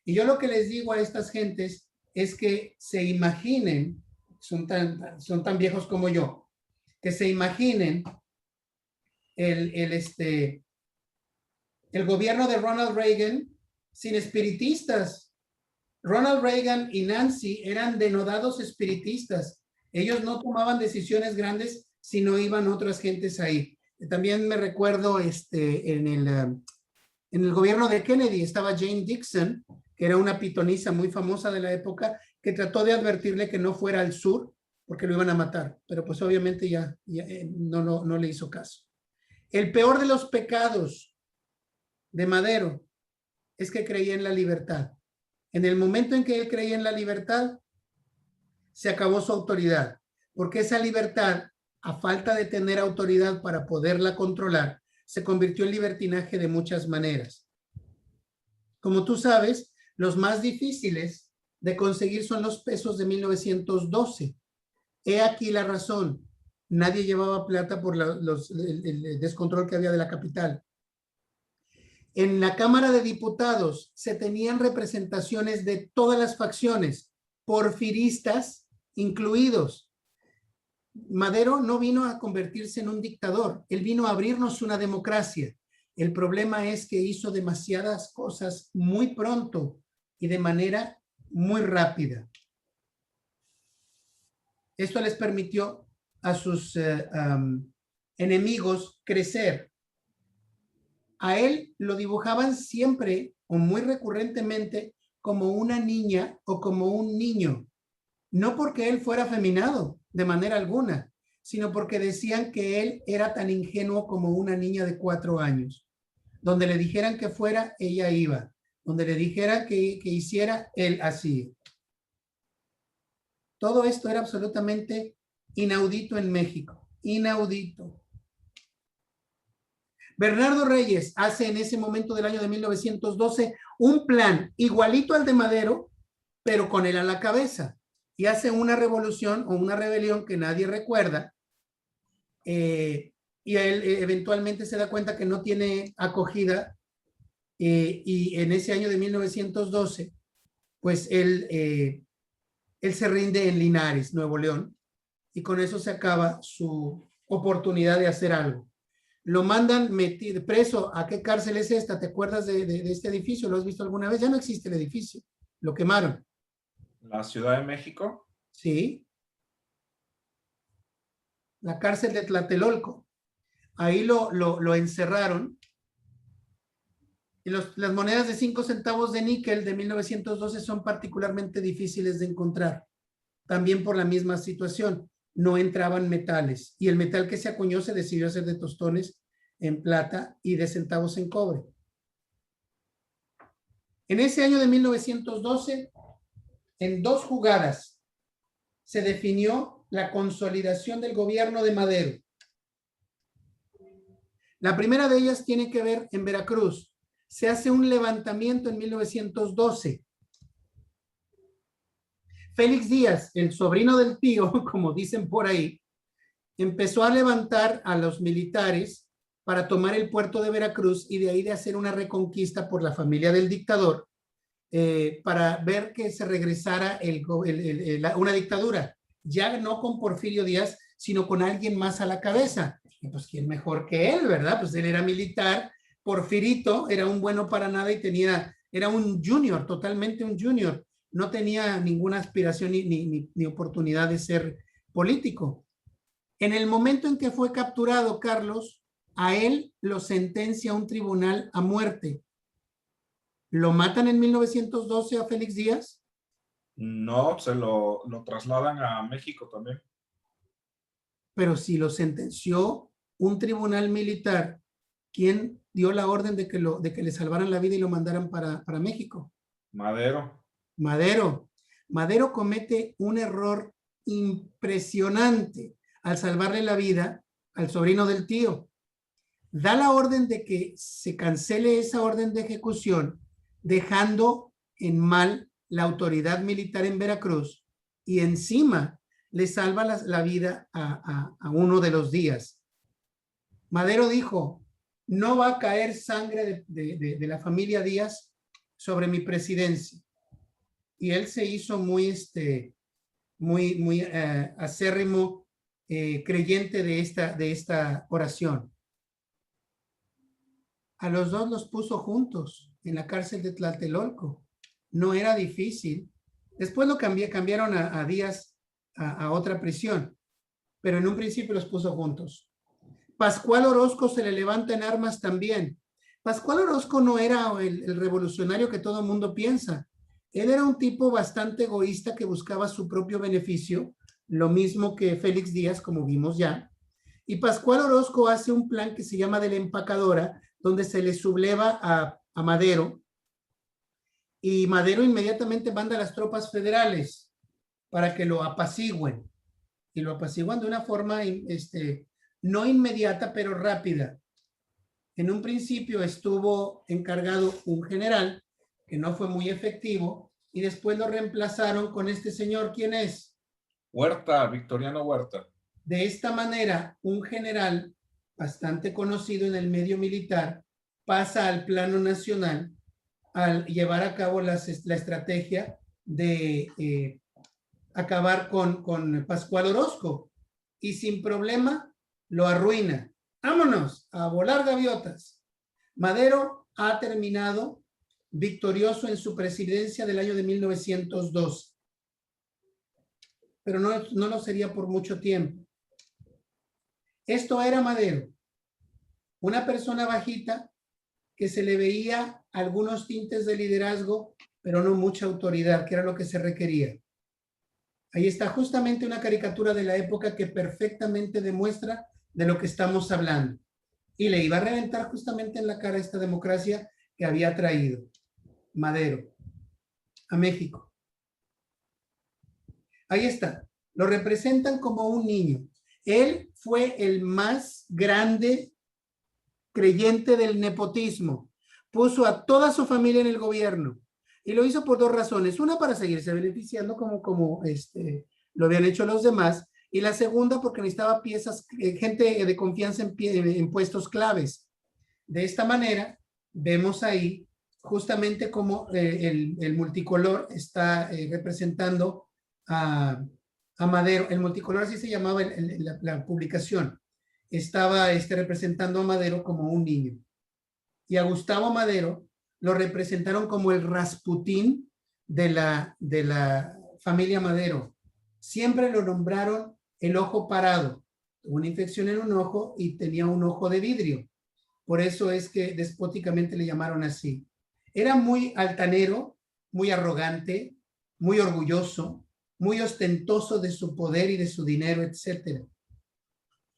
Y yo lo que les digo a estas gentes es que se imaginen, son tan viejos como yo, que se imaginen el gobierno de Ronald Reagan sin espiritistas. Ronald Reagan y Nancy eran denodados espiritistas. Ellos no tomaban decisiones grandes si no iban otras gentes ahí. También me recuerdo en el gobierno de Kennedy estaba Jane Dixon, que era una pitonisa muy famosa de la época, que trató de advertirle que no fuera al sur porque lo iban a matar, pero pues obviamente ya no le hizo caso. El peor de los pecados de Madero es que creía en la libertad. En el momento en que él creía en la libertad, se acabó su autoridad, porque esa libertad a falta de tener autoridad para poderla controlar, se convirtió en libertinaje de muchas maneras. Como tú sabes, los más difíciles de conseguir son los pesos de 1912. He aquí la razón. Nadie llevaba plata por el descontrol que había de la capital. En la Cámara de Diputados se tenían representaciones de todas las facciones, porfiristas incluidos. Madero no vino a convertirse en un dictador, él vino a abrirnos una democracia. El problema es que hizo demasiadas cosas muy pronto y de manera muy rápida. Esto les permitió a sus enemigos crecer. A él lo dibujaban siempre o muy recurrentemente como una niña o como un niño. No porque él fuera afeminado de manera alguna, sino porque decían que él era tan ingenuo como una niña de 4 años. Donde le dijeran que fuera, ella iba. Donde le dijera que hiciera, él hacía. Todo esto era absolutamente inaudito en México. Inaudito. Bernardo Reyes hace en ese momento del año de 1912 un plan igualito al de Madero, pero con él a la cabeza. Y hace una revolución o una rebelión que nadie recuerda. Y él eventualmente se da cuenta que no tiene acogida. Y en ese año de 1912, pues él se rinde en Linares, Nuevo León. Y con eso se acaba su oportunidad de hacer algo. Lo mandan preso. ¿A qué cárcel es esta? ¿Te acuerdas de este edificio? ¿Lo has visto alguna vez? Ya no existe el edificio. Lo quemaron. ¿La Ciudad de México? Sí. La cárcel de Tlatelolco. Ahí lo encerraron. Y las monedas de 5 centavos de níquel de 1912 son particularmente difíciles de encontrar. También por la misma situación. No entraban metales. Y el metal que se acuñó se decidió hacer de tostones en plata y de centavos en cobre. En ese año de 1912, en 2 jugadas, se definió la consolidación del gobierno de Madero. La primera de ellas tiene que ver en Veracruz. Se hace un levantamiento en 1912. Félix Díaz, el sobrino del tío, como dicen por ahí, empezó a levantar a los militares para tomar el puerto de Veracruz y de ahí de hacer una reconquista por la familia del dictador para ver que se regresara una dictadura, ya no con Porfirio Díaz, sino con alguien más a la cabeza. Y pues quién mejor que él, ¿verdad? Pues él era militar, Porfirito era un bueno para nada y era un junior, totalmente un junior. No tenía ninguna aspiración ni oportunidad de ser político. En el momento en que fue capturado, Carlos, a él lo sentencia un tribunal a muerte. ¿Lo matan en 1912 a Félix Díaz? No, se lo trasladan a México también. Pero si lo sentenció un tribunal militar, ¿quién dio la orden de que le salvaran la vida y lo mandaran para México? Madero. Madero comete un error impresionante al salvarle la vida al sobrino del tío. Da la orden de que se cancele esa orden de ejecución, dejando en mal la autoridad militar en Veracruz y encima le salva la vida a uno de los Díaz. Madero dijo, no va a caer sangre de la familia Díaz sobre mi presidencia. Y él se hizo muy acérrimo creyente de esta oración. A los 2 los puso juntos en la cárcel de Tlatelolco. No era difícil. Después lo cambiaron a Díaz a otra prisión, pero en un principio los puso juntos. Pascual Orozco se le levanta en armas también. Pascual Orozco no era el revolucionario que todo el mundo piensa. Él era un tipo bastante egoísta que buscaba su propio beneficio, lo mismo que Félix Díaz, como vimos ya. Y Pascual Orozco hace un plan que se llama de la empacadora, donde se le subleva a Madero. Y Madero inmediatamente manda a las tropas federales para que lo apacigüen. y lo apaciguan de una forma no inmediata, pero rápida. En un principio estuvo encargado un general que no fue muy efectivo y después lo reemplazaron con este señor. ¿Quién es? Huerta, Victoriano Huerta. De esta manera, un general bastante conocido en el medio militar pasa al plano nacional al llevar a cabo la estrategia de acabar con Pascual Orozco y sin problema lo arruina. Vámonos a volar gaviotas. Madero ha terminado victorioso en su presidencia del año de 1902, pero no lo sería por mucho tiempo. Esto era Madero, una persona bajita que se le veía algunos tintes de liderazgo, pero no mucha autoridad, que era lo que se requería. Ahí está justamente una caricatura de la época que perfectamente demuestra de lo que estamos hablando. Y le iba a reventar justamente en la cara esta democracia que había traído Madero a México. Ahí está. Lo representan como un niño. Él fue el más grande creyente del nepotismo. Puso a toda su familia en el gobierno. Y lo hizo por dos razones. Una, para seguirse beneficiando como lo habían hecho los demás. Y la segunda, porque necesitaba gente de confianza en puestos claves. De esta manera, vemos ahí justamente cómo el multicolor está representando a Madero. El multicolor, así se llamaba la publicación. Estaba representando a Madero como un niño. Y a Gustavo Madero lo representaron como el Rasputín de la familia Madero. Siempre lo nombraron el ojo parado. Tuvo una infección en un ojo y tenía un ojo de vidrio. Por eso es que despóticamente le llamaron así. Era muy altanero, muy arrogante, muy orgulloso, muy ostentoso de su poder y de su dinero, etc.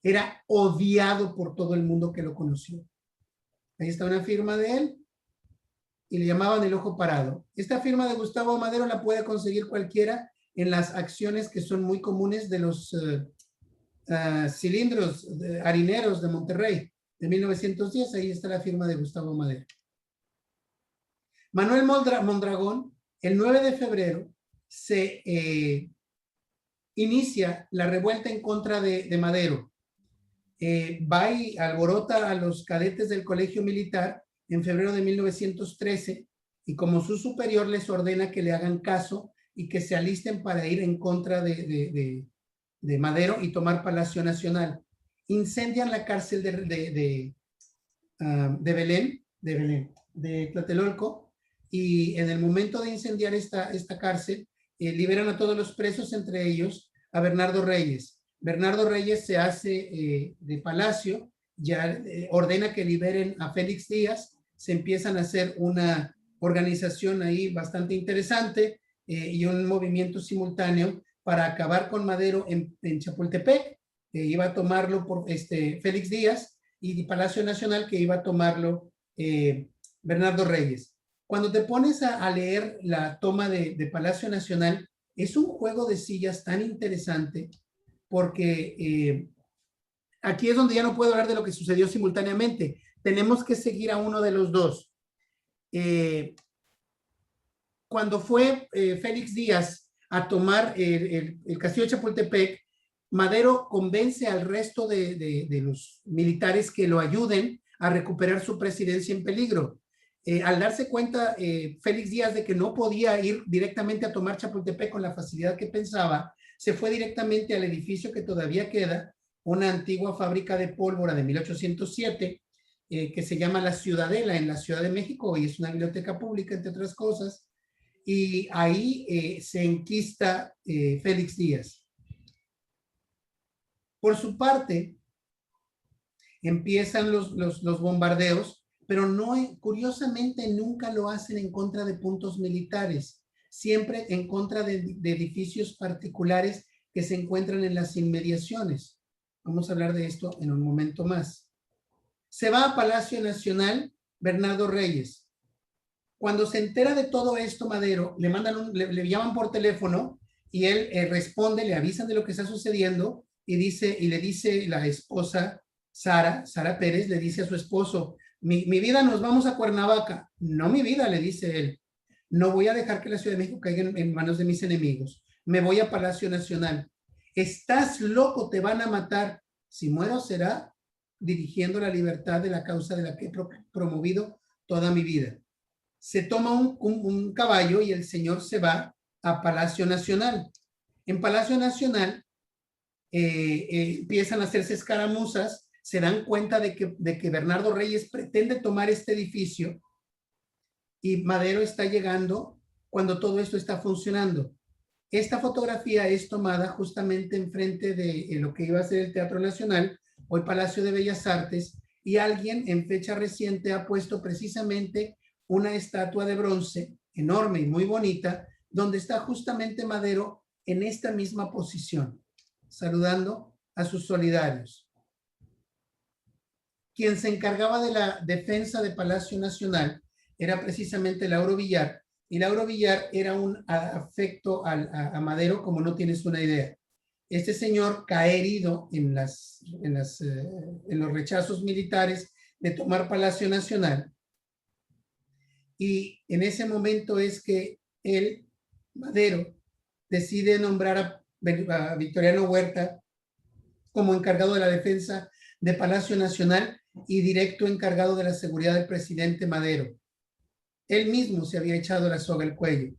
Era odiado por todo el mundo que lo conoció. Ahí está una firma de él y le llamaban el ojo parado. Esta firma de Gustavo Madero la puede conseguir cualquiera en las acciones que son muy comunes de los cilindros harineros de Monterrey de 1910. Ahí está la firma de Gustavo Madero. Manuel Mondragón, el 9 de febrero, se inicia la revuelta en contra de Madero. Va y alborota a los cadetes del colegio militar en febrero de 1913 y como su superior les ordena que le hagan caso y que se alisten para ir en contra de Madero y tomar Palacio Nacional. Incendian la cárcel de Tlatelolco, y en el momento de incendiar esta cárcel, liberan a todos los presos, entre ellos a Bernardo Reyes. Bernardo Reyes se hace de Palacio, ya ordena que liberen a Félix Díaz, se empiezan a hacer una organización ahí bastante interesante y un movimiento simultáneo para acabar con Madero en Chapultepec, iba a tomarlo por Félix Díaz, y Palacio Nacional, que iba a tomarlo Bernardo Reyes. Cuando te pones a leer la toma de Palacio Nacional, es un juego de sillas tan interesante, porque aquí es donde ya no puedo hablar de lo que sucedió simultáneamente. Tenemos que seguir a uno de los dos. Cuando fue Félix Díaz a tomar el castillo de Chapultepec, Madero convence al resto de los militares que lo ayuden a recuperar su presidencia en peligro. Al darse cuenta Félix Díaz de que no podía ir directamente a tomar Chapultepec con la facilidad que pensaba, se fue directamente al edificio que todavía queda, una antigua fábrica de pólvora de 1807, que se llama La Ciudadela en la Ciudad de México, y es una biblioteca pública, entre otras cosas, y ahí se enquista Félix Díaz. Por su parte, empiezan los bombardeos, pero no, curiosamente nunca lo hacen en contra de puntos militares, siempre en contra de edificios particulares que se encuentran en las inmediaciones. Vamos a hablar de esto en un momento más. Se va a Palacio Nacional Bernardo Reyes. Cuando se entera de todo esto, Madero, le llaman por teléfono y él responde, le avisan de lo que está sucediendo y le dice la esposa Sara Pérez, le dice a su esposo, mi vida, nos vamos a Cuernavaca. No, mi vida, le dice él, no voy a dejar que la Ciudad de México caiga en manos de mis enemigos. Me voy a Palacio Nacional. Estás loco, te van a matar. Si muero será dirigiendo la libertad de la causa de la que he promovido toda mi vida. Se toma un caballo y el señor se va a Palacio Nacional. En Palacio Nacional empiezan a hacerse escaramuzas, se dan cuenta de que Bernardo Reyes pretende tomar este edificio y Madero está llegando cuando todo esto está funcionando. Esta fotografía es tomada justamente enfrente de lo que iba a ser el Teatro Nacional, hoy Palacio de Bellas Artes, y alguien en fecha reciente ha puesto precisamente una estatua de bronce enorme y muy bonita, donde está justamente Madero en esta misma posición, saludando a sus solidarios. Quien se encargaba de la defensa de Palacio Nacional era precisamente Lauro Villar, y Lauro Villar era un afecto a Madero como no tienes una idea. Este señor cae herido en los rechazos militares de tomar Palacio Nacional, y en ese momento es que él, Madero, decide nombrar a Victoriano Huerta como encargado de la defensa de Palacio Nacional y directo encargado de la seguridad del presidente Madero. Él mismo se había echado la soga al cuello.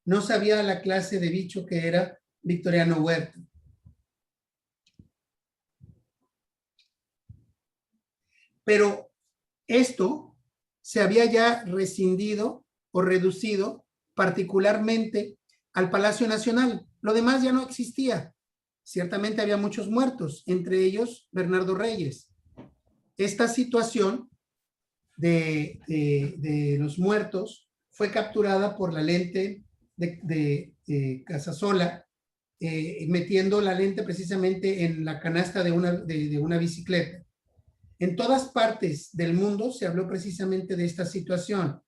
No sabía la clase de bicho que era Victoriano Huerta. Pero esto se había ya rescindido o reducido particularmente al Palacio Nacional. Lo demás ya no existía. Ciertamente había muchos muertos, entre ellos Bernardo Reyes. Esta situación de los muertos fue capturada por la lente de Casasola, metiendo la lente precisamente en la canasta de una bicicleta. En todas partes del mundo se habló precisamente de esta situación.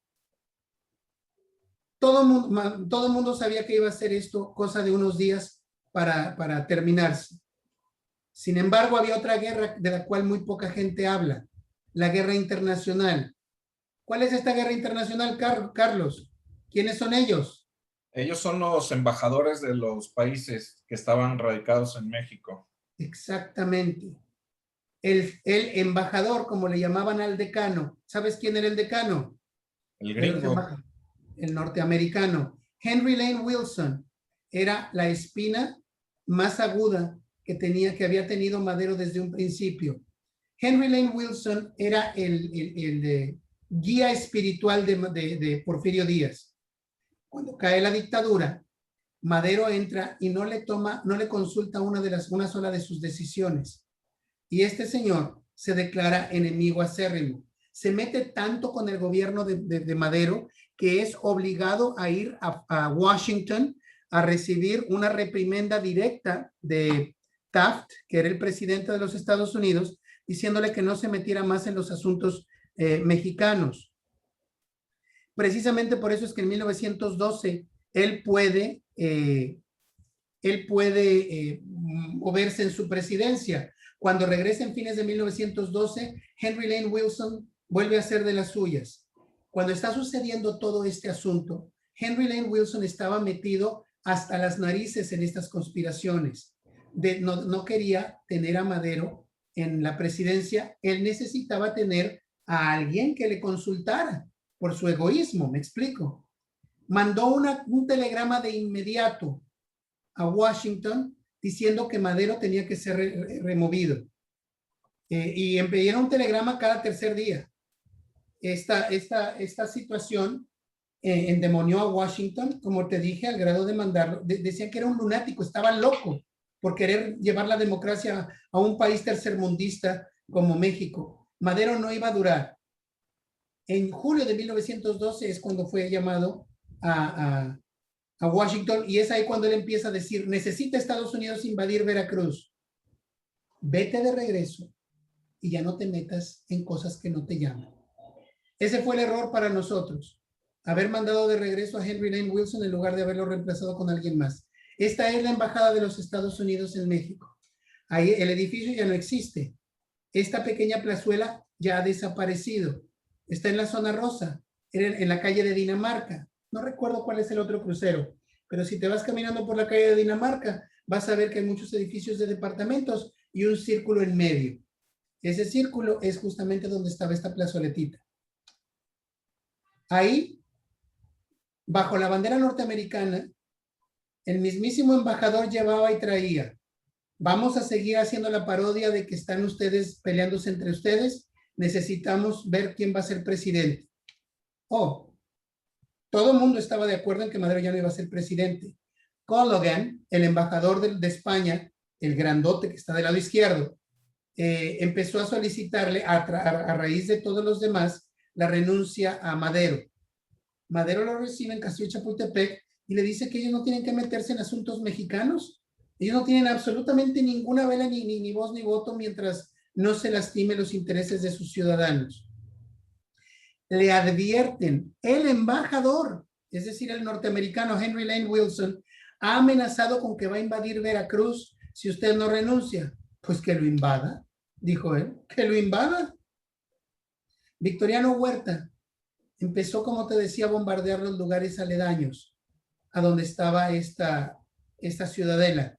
Todo el mundo sabía que iba a ser esto cosa de unos días para terminarse. Sin embargo, había otra guerra de la cual muy poca gente habla, la guerra internacional. ¿Cuál es esta guerra internacional, Carlos? ¿Quiénes son ellos? Ellos son los embajadores de los países que estaban radicados en México. Exactamente. El embajador, como le llamaban al decano. ¿Sabes quién era el decano? El gringo. El norteamericano. Henry Lane Wilson era la espina más aguda que había tenido Madero desde un principio. Henry Lane Wilson era el guía espiritual de Porfirio Díaz. Cuando cae la dictadura, Madero entra y no le consulta una sola de sus decisiones. Y este señor se declara enemigo acérrimo. Se mete tanto con el gobierno de Madero que es obligado a ir a Washington a recibir una reprimenda directa de Taft, que era el presidente de los Estados Unidos, diciéndole que no se metiera más en los asuntos mexicanos. Precisamente por eso es que en 1912 él puede moverse en su presidencia. Cuando regresa en fines de 1912, Henry Lane Wilson vuelve a hacer de las suyas. Cuando está sucediendo todo este asunto, Henry Lane Wilson estaba metido hasta las narices en estas conspiraciones. No quería tener a Madero en la presidencia. Él necesitaba tener a alguien que le consultara por su egoísmo, me explico. Mandó un telegrama de inmediato a Washington diciendo que Madero tenía que ser removido. Y enviaron un telegrama cada tercer día. Esta situación endemonió a Washington, como te dije, al grado de mandarlo. Decían que era un lunático, estaba loco por querer llevar la democracia a un país tercermundista como México. Madero no iba a durar. En julio de 1912 es cuando fue llamado a Washington, y es ahí cuando él empieza a decir: necesita Estados Unidos invadir Veracruz. Vete de regreso y ya no te metas en cosas que no te llaman. Ese fue el error para nosotros, haber mandado de regreso a Henry Lane Wilson en lugar de haberlo reemplazado con alguien más. Esta es la Embajada de los Estados Unidos en México. Ahí el edificio ya no existe. Esta pequeña plazuela ya ha desaparecido. Está en la zona rosa, en la calle de Dinamarca. No recuerdo cuál es el otro crucero, pero si te vas caminando por la calle de Dinamarca, vas a ver que hay muchos edificios de departamentos y un círculo en medio. Ese círculo es justamente donde estaba esta plazoletita. Ahí, bajo la bandera norteamericana, el mismísimo embajador llevaba y traía: vamos a seguir haciendo la parodia de que están ustedes peleándose entre ustedes, necesitamos ver quién va a ser presidente. Oh, todo el mundo estaba de acuerdo en que Madero ya no iba a ser presidente. Callaghan, el embajador de España, el grandote que está del lado izquierdo, empezó a solicitarle, a raíz de todos los demás, la renuncia a Madero. Madero lo recibe en Castillo de Chapultepec y le dice que ellos no tienen que meterse en asuntos mexicanos. Ellos no tienen absolutamente ninguna vela, ni voz ni voto, mientras no se lastime los intereses de sus ciudadanos. Le advierten, el embajador, es decir, el norteamericano Henry Lane Wilson, ha amenazado con que va a invadir Veracruz si usted no renuncia. Pues que lo invada, dijo él, que lo invada. Victoriano Huerta empezó, como te decía, a bombardear los lugares aledaños a donde estaba esta ciudadela.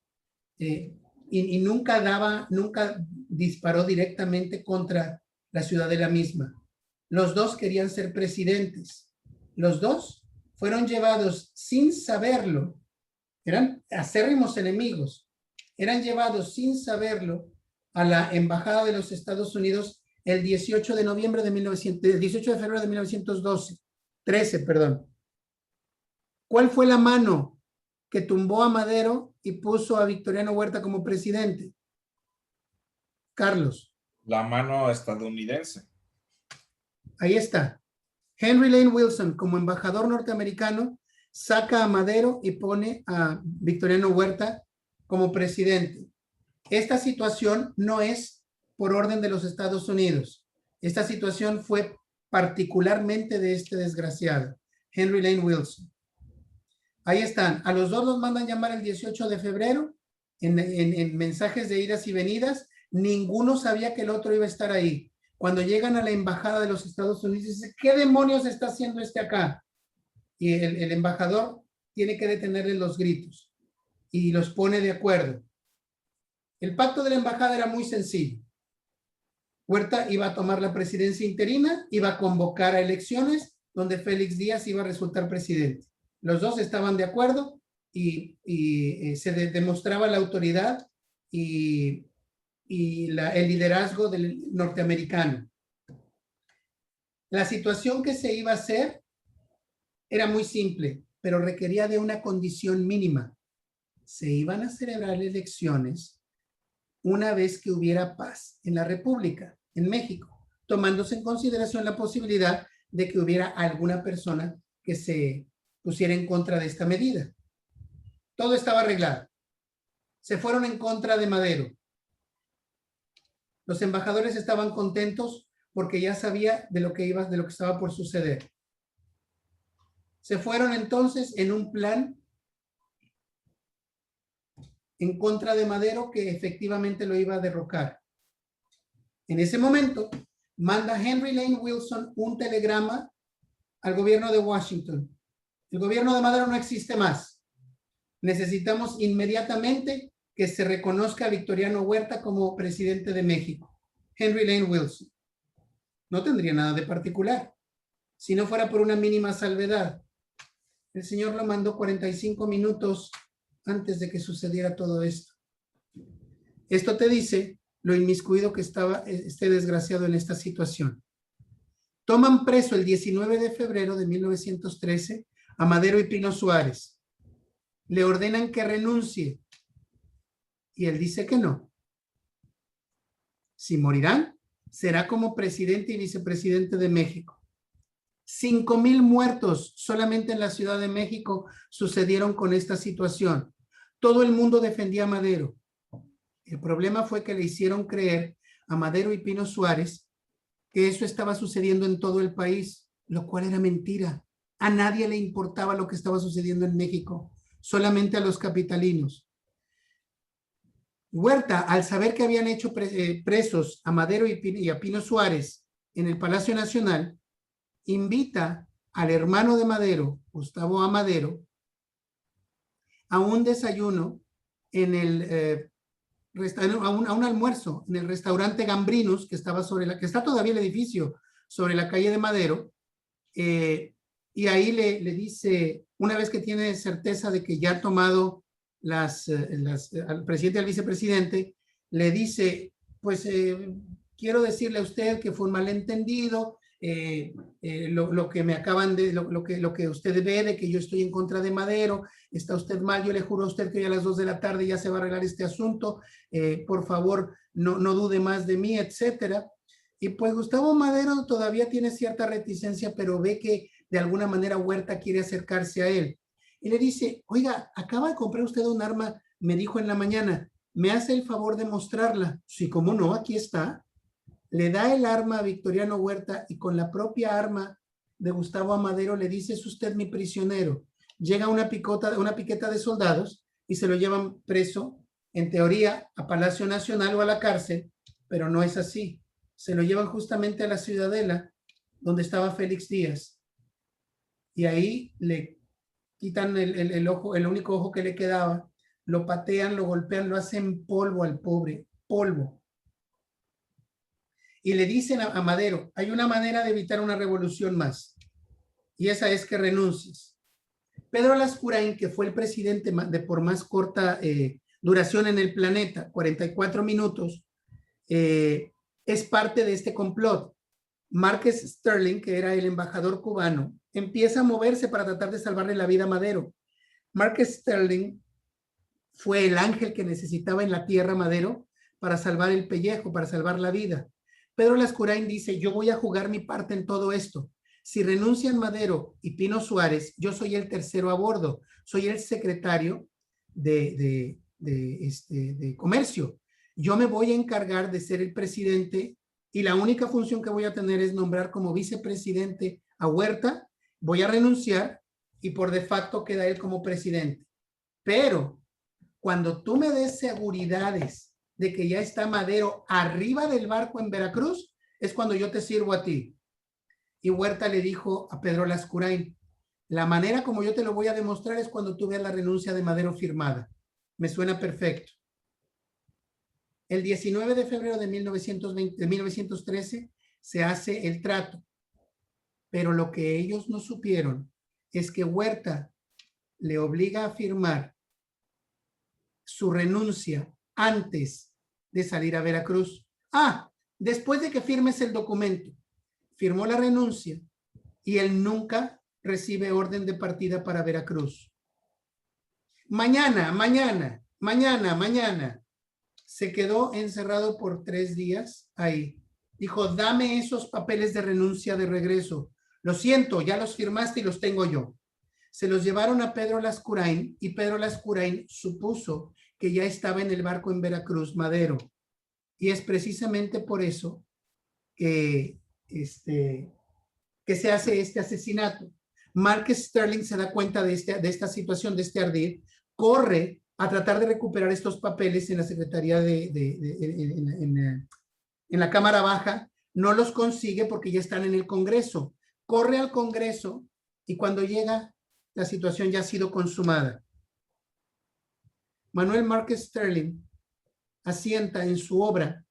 Y nunca disparó directamente contra la ciudadela misma. Los dos querían ser presidentes. Los dos fueron llevados sin saberlo. Eran acérrimos enemigos. Eran llevados sin saberlo a la Embajada de los Estados Unidos el 18 de febrero de 1912. 13, perdón. ¿Cuál fue la mano que tumbó a Madero y puso a Victoriano Huerta como presidente? Carlos. La mano estadounidense. Ahí está. Henry Lane Wilson, como embajador norteamericano, saca a Madero y pone a Victoriano Huerta como presidente. Esta situación no es por orden de los Estados Unidos. Esta situación fue particularmente de este desgraciado, Henry Lane Wilson. Ahí están. A los dos los mandan llamar el 18 de febrero en mensajes de idas y venidas. Ninguno sabía que el otro iba a estar ahí. Cuando llegan a la embajada de los Estados Unidos, dice, ¿qué demonios está haciendo este acá? Y el embajador tiene que detenerle los gritos y los pone de acuerdo. El pacto de la embajada era muy sencillo. Huerta iba a tomar la presidencia interina, iba a convocar a elecciones donde Félix Díaz iba a resultar presidente. Los dos estaban de acuerdo y se demostraba la autoridad y el liderazgo del norteamericano. La situación que se iba a hacer era muy simple, pero requería de una condición mínima. Se iban a celebrar elecciones una vez que hubiera paz en la República, en México, tomándose en consideración la posibilidad de que hubiera alguna persona que se pusiera en contra de esta medida. Todo estaba arreglado. Se fueron en contra de Madero. Los embajadores estaban contentos porque ya sabía de lo que estaba por suceder. Se fueron entonces en un plan en contra de Madero que efectivamente lo iba a derrocar. En ese momento, manda Henry Lane Wilson un telegrama al gobierno de Washington. El gobierno de Madero no existe más. Necesitamos inmediatamente que se reconozca a Victoriano Huerta como presidente de México. Henry Lane Wilson. No tendría nada de particular. Si no fuera por una mínima salvedad. El señor lo mandó 45 minutos antes de que sucediera todo esto. Esto te dice lo inmiscuido que estaba este desgraciado en esta situación. Toman preso el 19 de febrero de 1913 a Madero y Pino Suárez. Le ordenan que renuncie. Y él dice que no. Si morirán, será como presidente y vicepresidente de México. 5,000 muertos solamente en la Ciudad de México sucedieron con esta situación. Todo el mundo defendía a Madero. El problema fue que le hicieron creer a Madero y Pino Suárez que eso estaba sucediendo en todo el país, lo cual era mentira. A nadie le importaba lo que estaba sucediendo en México. solamente a los capitalinos. Huerta, al saber que habían hecho presos a Madero y a Pino Suárez en el Palacio Nacional, invita al hermano de Madero, Gustavo A. Madero, a un desayuno en el a un almuerzo en el restaurante Gambrinos, que estaba que está todavía el edificio, sobre la calle de Madero, y ahí le dice, una vez que tiene certeza de que ya ha tomado al presidente y al vicepresidente, le dice, pues quiero decirle a usted que fue un malentendido, lo que me acaban de, lo que usted ve de que yo estoy en contra de Madero, está usted mal, yo le juro a usted que hoy a las 2 de la tarde ya se va a arreglar este asunto, por favor, no dude más de mí, etcétera. Y pues Gustavo Madero todavía tiene cierta reticencia, pero ve que de alguna manera Huerta quiere acercarse a él. Y le dice, oiga, acaba de comprar usted un arma, me dijo en la mañana, ¿me hace el favor de mostrarla? Sí, cómo no, aquí está. Le da el arma a Victoriano Huerta y con la propia arma de Gustavo Madero le dice, es usted mi prisionero. Llega una piqueta de soldados y se lo llevan preso, en teoría, a Palacio Nacional o a la cárcel, pero no es así. Se lo llevan justamente a la Ciudadela, donde estaba Félix Díaz. Y ahí le quitan el ojo, el único ojo que le quedaba, lo patean, lo golpean, lo hacen polvo al pobre, polvo. Y le dicen a Madero, hay una manera de evitar una revolución más, y esa es que renuncies. Pedro Lascurain, que fue el presidente de por más corta duración en el planeta, 44 minutos, es parte de este complot. Márquez Sterling, que era el embajador cubano, empieza a moverse para tratar de salvarle la vida a Madero. Márquez Sterling fue el ángel que necesitaba en la tierra Madero para salvar el pellejo, para salvar la vida. Pedro Lascurain dice, yo voy a jugar mi parte en todo esto. Si renuncian Madero y Pino Suárez, yo soy el tercero a bordo, soy el secretario de comercio. Yo me voy a encargar de ser el presidente y la única función que voy a tener es nombrar como vicepresidente a Huerta, voy a renunciar y por de facto queda él como presidente. Pero cuando tú me des seguridades de que ya está Madero arriba del barco en Veracruz, es cuando yo te sirvo a ti. Y Huerta le dijo a Pedro Lascurain, la manera como yo te lo voy a demostrar es cuando tú veas la renuncia de Madero firmada. Me suena perfecto. El 19 de febrero de 1913 se hace el trato, pero lo que ellos no supieron es que Huerta le obliga a firmar su renuncia antes de salir a Veracruz. Después de que firmes el documento, firmó la renuncia y él nunca recibe orden de partida para Veracruz. Mañana. Se quedó encerrado por 3 días ahí. Dijo, dame esos papeles de renuncia de regreso. Lo siento, ya los firmaste y los tengo yo. Se los llevaron a Pedro Lascurain y Pedro Lascurain supuso que ya estaba en el barco en Veracruz, Madero. Y es precisamente por eso que se hace este asesinato. Márquez Sterling se da cuenta de esta situación, de este ardid, corre a tratar de recuperar estos papeles en la Secretaría en la Cámara Baja, no los consigue porque ya están en el Congreso. Corre al Congreso y cuando llega, la situación ya ha sido consumada. Manuel Márquez Sterling asienta en su obra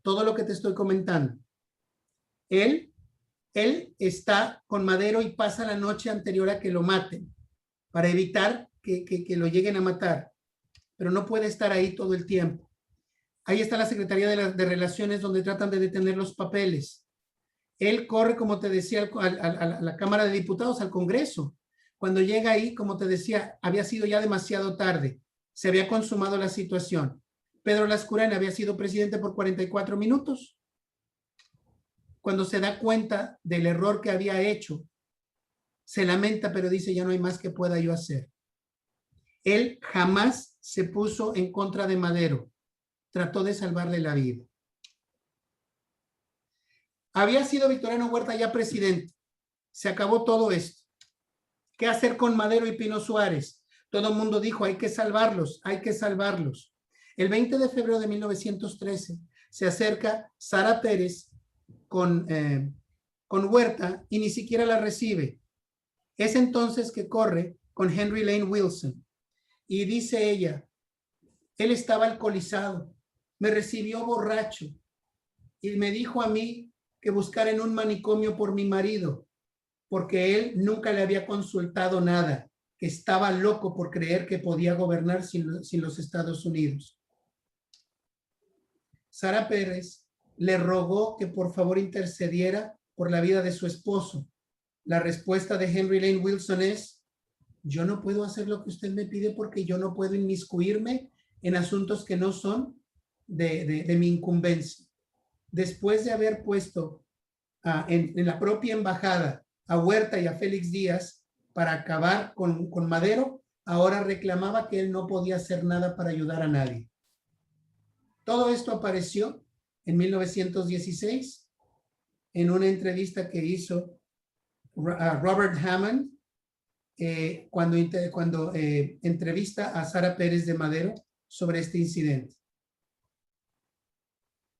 todo lo que te estoy comentando. Él está con Madero y pasa la noche anterior a que lo maten para evitar que lo lleguen a matar, pero no puede estar ahí todo el tiempo. Ahí está la Secretaría de Relaciones donde tratan de detener los papeles. Él corre, como te decía, a la Cámara de Diputados, al Congreso. Cuando llega ahí, como te decía, había sido ya demasiado tarde. Se había consumado la situación. Pedro Lascurain había sido presidente por 44 minutos. Cuando se da cuenta del error que había hecho, se lamenta, pero dice, ya no hay más que pueda yo hacer. Él jamás se puso en contra de Madero. Trató de salvarle la vida. Había sido Victoriano Huerta ya presidente. Se acabó todo esto. ¿Qué hacer con Madero y Pino Suárez? Todo el mundo dijo, hay que salvarlos, hay que salvarlos. El 20 de febrero de 1913 se acerca Sara Pérez con Huerta y ni siquiera la recibe. Es entonces que corre con Henry Lane Wilson y dice ella, él estaba alcoholizado, me recibió borracho y me dijo a mí que buscara en un manicomio por mi marido, porque él nunca le había consultado nada, que estaba loco por creer que podía gobernar sin los Estados Unidos. Sara Pérez le rogó que por favor intercediera por la vida de su esposo. La respuesta de Henry Lane Wilson es, yo no puedo hacer lo que usted me pide porque yo no puedo inmiscuirme en asuntos que no son de mi incumbencia. Después de haber puesto en la propia embajada a Huerta y a Félix Díaz para acabar con Madero, ahora reclamaba que él no podía hacer nada para ayudar a nadie. Todo esto apareció en 1916 en una entrevista que hizo Robert Hammond cuando entrevista a Sara Pérez de Madero sobre este incidente.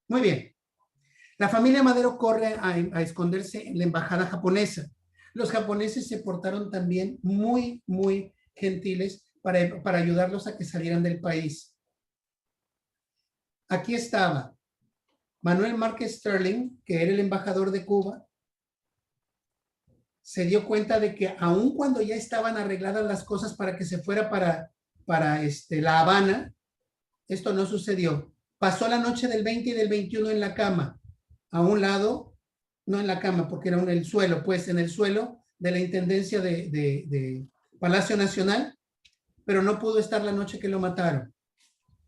Muy bien. La familia Madero corre a esconderse en la embajada japonesa. Los japoneses se portaron también muy, muy gentiles para ayudarlos a que salieran del país. Aquí estaba Manuel Márquez Sterling, que era el embajador de Cuba. Se dio cuenta de que aun cuando ya estaban arregladas las cosas para que se fuera para La Habana, esto no sucedió. Pasó la noche del 20 y del 21 en la cama, a un lado, no en la cama porque era en el suelo, pues en el suelo de la Intendencia de Palacio Nacional, pero no pudo estar la noche que lo mataron,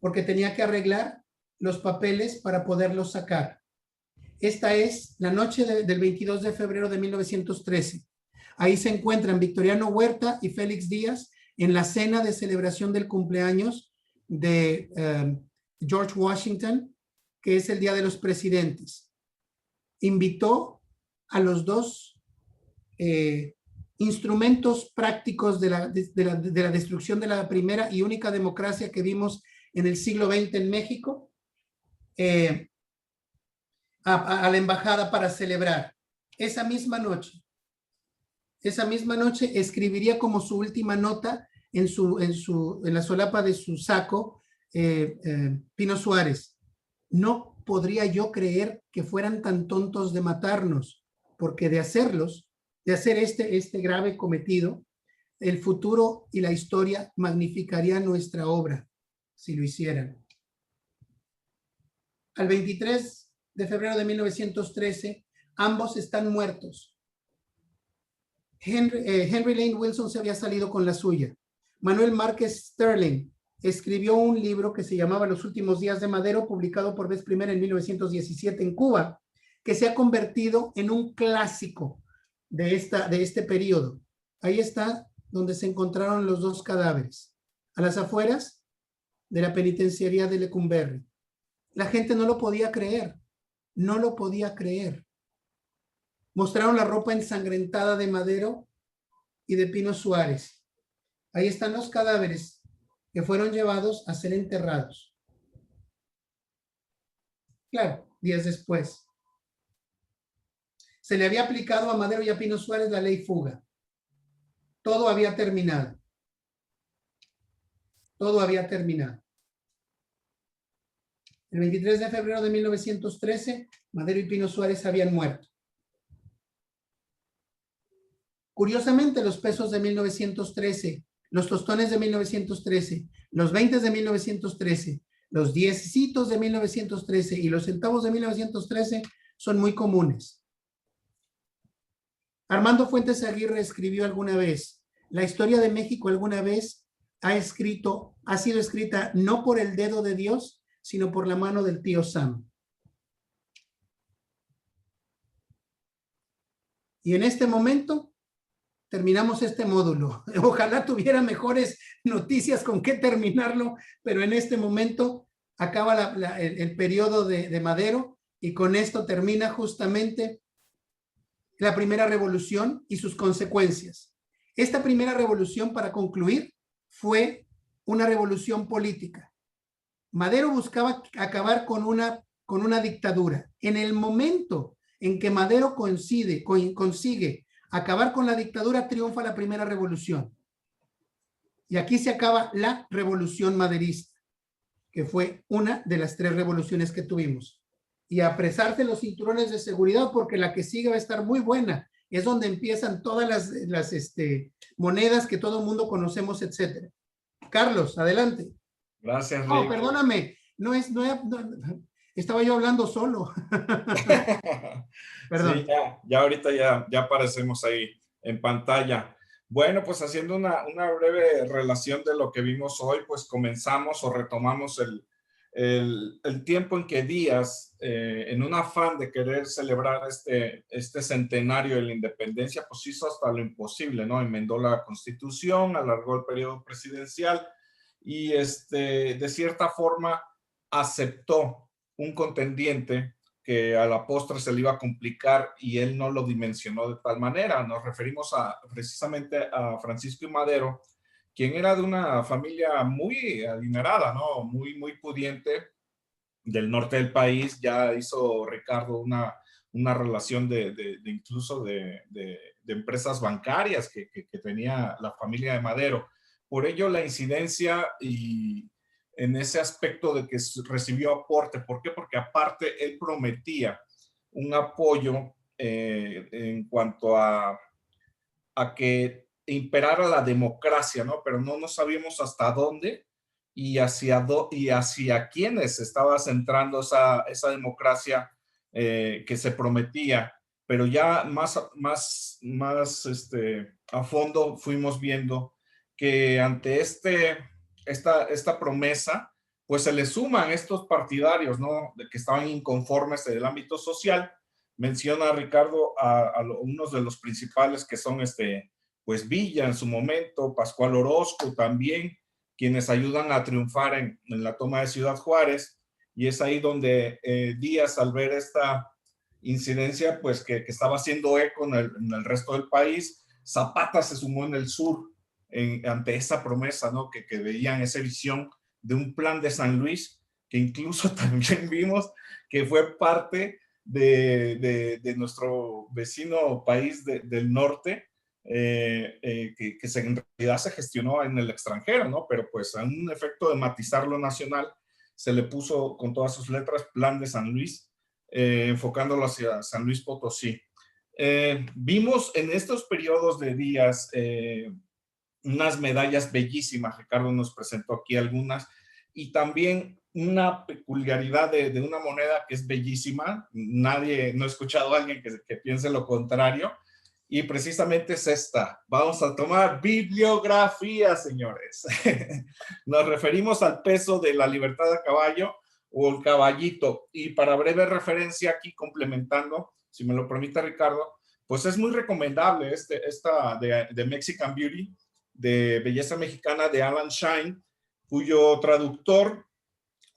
porque tenía que arreglar los papeles para poderlos sacar. Esta es la noche del 22 de febrero de 1913. Ahí se encuentran Victoriano Huerta y Félix Díaz en la cena de celebración del cumpleaños de George Washington, que es el Día de los Presidentes. Invitó a los dos instrumentos prácticos de la destrucción de la primera y única democracia que vimos en el siglo XX en México, a la embajada para celebrar. Esa misma noche escribiría como su última nota en la solapa de su saco Pino Suárez: no podría yo creer que fueran tan tontos de matarnos, porque de hacer este grave cometido, el futuro y la historia magnificarían nuestra obra si lo hicieran. Al 23 de febrero de 1913, ambos están muertos. Henry Lane Wilson se había salido con la suya. Manuel Márquez Sterling escribió un libro que se llamaba Los últimos días de Madero, publicado por vez primera en 1917 en Cuba, que se ha convertido en un clásico de este periodo. Ahí está donde se encontraron los dos cadáveres, a las afueras de la penitenciaría de Lecumberri. La gente no lo podía creer, no lo podía creer. Mostraron la ropa ensangrentada de Madero y de Pino Suárez. Ahí están los cadáveres que fueron llevados a ser enterrados. Claro, días después. Se le había aplicado a Madero y a Pino Suárez la ley fuga. Todo había terminado. Todo había terminado. El 23 de febrero de 1913, Madero y Pino Suárez habían muerto. Curiosamente, los pesos de 1913, los tostones de 1913, los 20 de 1913, los 10 de 1913 y los centavos de 1913 son muy comunes. Armando Fuentes Aguirre escribió alguna vez: la historia de México alguna vez ha sido escrita no por el dedo de Dios, sino por la mano del tío Sam. Y en este momento terminamos este módulo. Ojalá tuviera mejores noticias con qué terminarlo, pero en este momento acaba el periodo de Madero y con esto termina justamente la primera revolución y sus consecuencias. Esta primera revolución, para concluir, fue una revolución política. Madero buscaba acabar con una dictadura. En el momento en que Madero consigue acabar con la dictadura, triunfa la primera revolución. Y aquí se acaba la revolución maderista, que fue una de las 3 revoluciones que tuvimos. Y apresarse los cinturones de seguridad, porque la que sigue va a estar muy buena. Es donde empiezan todas las monedas que todo el mundo conocemos, etcétera. Carlos, adelante. Gracias, Rick. No, perdóname. No, estaba yo hablando solo. Perdón. Sí, ya ahorita ya aparecemos ahí en pantalla. Bueno, pues haciendo una breve relación de lo que vimos hoy, pues comenzamos o retomamos el tiempo en que Díaz, en un afán de querer celebrar este centenario de la independencia, pues hizo hasta lo imposible, ¿no? Enmendó la Constitución, alargó el periodo presidencial y de cierta forma aceptó un contendiente que a la postre se le iba a complicar y él no lo dimensionó de tal manera. Nos referimos precisamente a Francisco I. Madero, quien era de una familia muy adinerada, ¿no? Muy pudiente del norte del país. Ya hizo Ricardo una relación incluso de empresas bancarias que tenía la familia de Madero. Por ello la incidencia y en ese aspecto de que recibió aporte. ¿Por qué? Porque aparte él prometía un apoyo en cuanto a que imperara la democracia, ¿no? Pero no sabíamos hasta dónde y hacia quiénes estaba centrando esa democracia que se prometía. Pero ya más a fondo fuimos viendo que ante esta promesa, pues se le suman estos partidarios, ¿no? De que estaban inconformes del ámbito social. Menciona Ricardo a unos de los principales que son pues Villa en su momento, Pascual Orozco también, quienes ayudan a triunfar en la toma de Ciudad Juárez, y es ahí donde Díaz, al ver esta incidencia, pues que estaba haciendo eco en el resto del país, Zapata se sumó en el sur ante esa promesa, ¿no? Que veían esa visión de un plan de San Luis, que incluso también vimos que fue parte de nuestro vecino país del norte, que en realidad se gestionó en el extranjero, ¿no? Pero pues a un efecto de matizar lo nacional, se le puso con todas sus letras Plan de San Luis, enfocándolo hacia San Luis Potosí. Vimos en estos periodos de Díaz unas medallas bellísimas. Ricardo nos presentó aquí algunas, y también una peculiaridad de una moneda que es bellísima. No he escuchado a alguien que piense lo contrario, y precisamente es esta. Vamos a tomar bibliografía, señores. Nos referimos al peso de la libertad a caballo, o el caballito, y para breve referencia aquí, complementando, si me lo permite Ricardo, pues es muy recomendable esta de Mexican Beauty, de Belleza Mexicana, de Alan Shine, cuyo traductor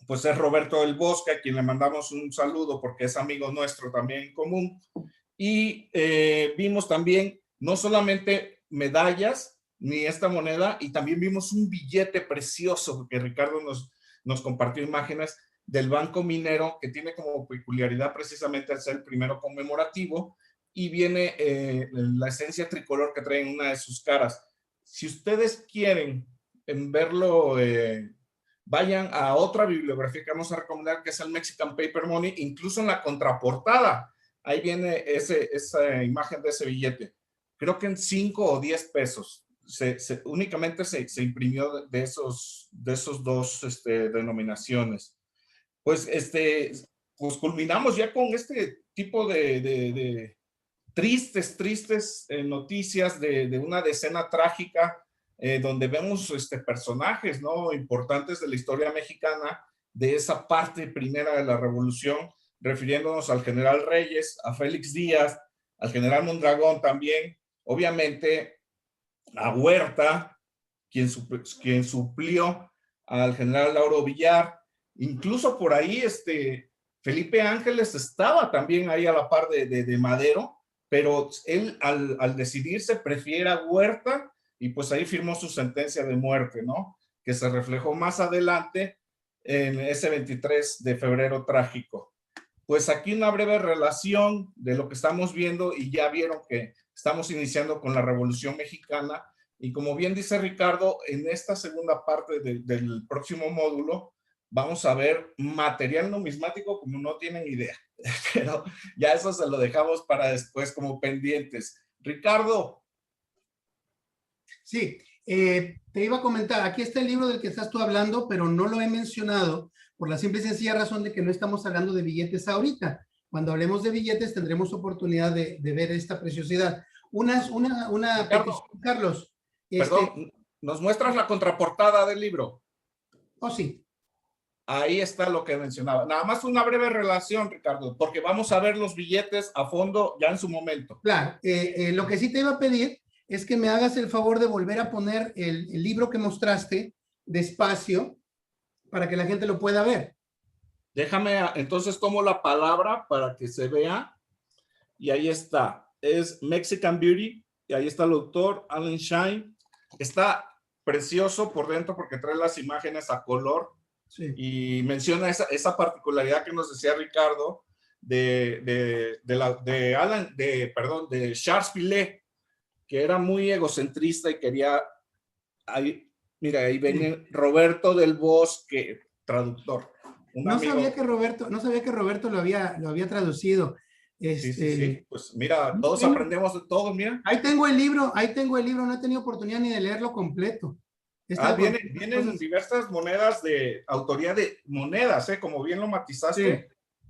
pues es Roberto del Bosque, a quien le mandamos un saludo porque es amigo nuestro también en común. Y vimos también no solamente medallas ni esta moneda, y también vimos un billete precioso que Ricardo nos compartió imágenes del Banco Minero, que tiene como peculiaridad precisamente el ser el primero conmemorativo, y viene la esencia tricolor que trae en una de sus caras. Si ustedes quieren verlo, vayan a otra bibliografía que vamos a recomendar, que es el Mexican Paper Money. Incluso en la contraportada, ahí viene esa imagen de ese billete. Creo que en 5 o 10 pesos. Únicamente se imprimió de esos dos denominaciones. Pues, pues culminamos ya con este tipo de tristes noticias de una decena trágica, donde vemos personajes, ¿no? Importantes de la historia mexicana, de esa parte primera de la revolución, refiriéndonos al general Reyes, a Félix Díaz, al general Mondragón también, obviamente a Huerta, quien suplió al general Lauro Villar. Incluso por ahí Felipe Ángeles estaba también ahí a la par de Madero, pero él al decidirse prefiere a Huerta y pues ahí firmó su sentencia de muerte, ¿no? Que se reflejó más adelante en ese 23 de febrero trágico. Pues aquí una breve relación de lo que estamos viendo, y ya vieron que estamos iniciando con la Revolución Mexicana, y como bien dice Ricardo, en esta segunda parte del próximo módulo vamos a ver material numismático como no tienen idea, pero ya eso se lo dejamos para después como pendientes. Ricardo. Sí, te iba a comentar, aquí está el libro del que estás tú hablando, pero no lo he mencionado por la simple y sencilla razón de que no estamos hablando de billetes ahorita. Cuando hablemos de billetes tendremos oportunidad de ver esta preciosidad. Una petición, Carlos. Perdón, ¿nos muestras la contraportada del libro? Oh, sí. Ahí está lo que mencionaba. Nada más una breve relación, Ricardo, porque vamos a ver los billetes a fondo ya en su momento. Claro, lo que sí te iba a pedir es que me hagas el favor de volver a poner el libro que mostraste despacio para que la gente lo pueda ver. Déjame, entonces tomo la palabra para que se vea. Y ahí está. Es Mexican Beauty. Y ahí está el autor, Alan Shine. Está precioso por dentro porque trae las imágenes a color. Sí. Y menciona esa particularidad que nos decía Ricardo de Charles Pillet, que era muy egocentrista y quería, ahí, mira, ahí viene Roberto del Bosque, traductor. No sabía que Roberto lo había traducido. Sí. Pues mira, todos aprendemos de todo, mira. Ahí tengo el libro, no he tenido oportunidad ni de leerlo completo. Vienen diversas monedas de autoría de monedas, como bien lo matizaste,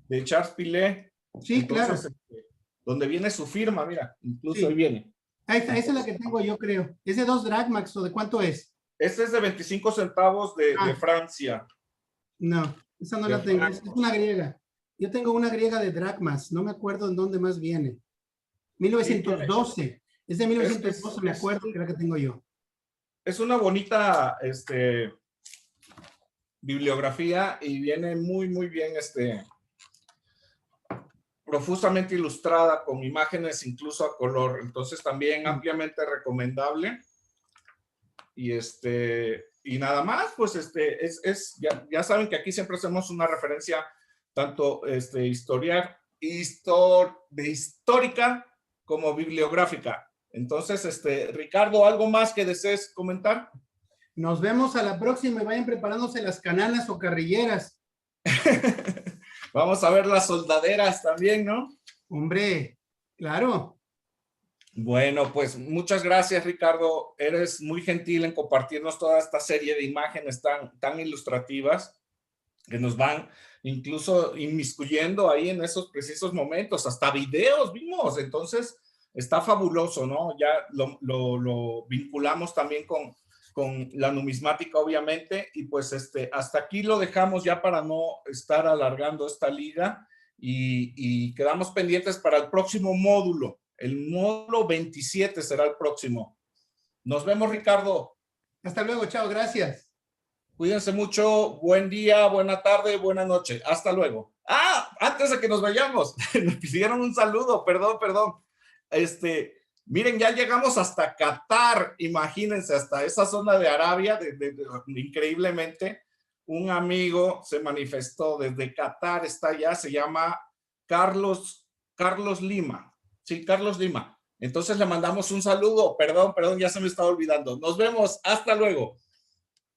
de Charles Pillet. Sí, entonces, claro. Donde viene su firma, mira, incluso ahí viene. Ahí está, esa es la que tengo yo, creo. ¿Es de 2 dracmas o de cuánto es? Este es de 25 centavos de Francia. No, esa no la tengo, es una griega. Yo tengo una griega de dracmas, no me acuerdo en dónde más viene. 1912, es de 1912, me acuerdo que era la que tengo yo. Es una bonita bibliografía y viene muy, muy bien, profusamente ilustrada con imágenes incluso a color. Entonces también ampliamente recomendable. Y nada más, pues ya saben que aquí siempre hacemos una referencia tanto histórica como bibliográfica. Entonces, Ricardo, ¿algo más que desees comentar? Nos vemos a la próxima y vayan preparándose las cananas o carrilleras. Vamos a ver las soldaderas también, ¿no? Hombre, claro. Bueno, pues muchas gracias, Ricardo. Eres muy gentil en compartirnos toda esta serie de imágenes tan ilustrativas que nos van incluso inmiscuyendo ahí en esos precisos momentos. Hasta videos vimos, entonces está fabuloso, ¿no? Ya lo vinculamos también con la numismática, obviamente, y pues hasta aquí lo dejamos ya para no estar alargando esta liga y quedamos pendientes para el próximo módulo. El módulo 27 será el próximo. Nos vemos, Ricardo. Hasta luego, chao, gracias. Cuídense mucho, buen día, buena tarde, buena noche. Hasta luego. Antes de que nos vayamos, me pidieron un saludo, perdón. Miren, ya llegamos hasta Qatar, imagínense, hasta esa zona de Arabia, increíblemente. Un amigo se manifestó desde Qatar, está allá, se llama Carlos Lima. Sí, Carlos Lima. Entonces le mandamos un saludo, perdón, ya se me estaba olvidando. Nos vemos, hasta luego.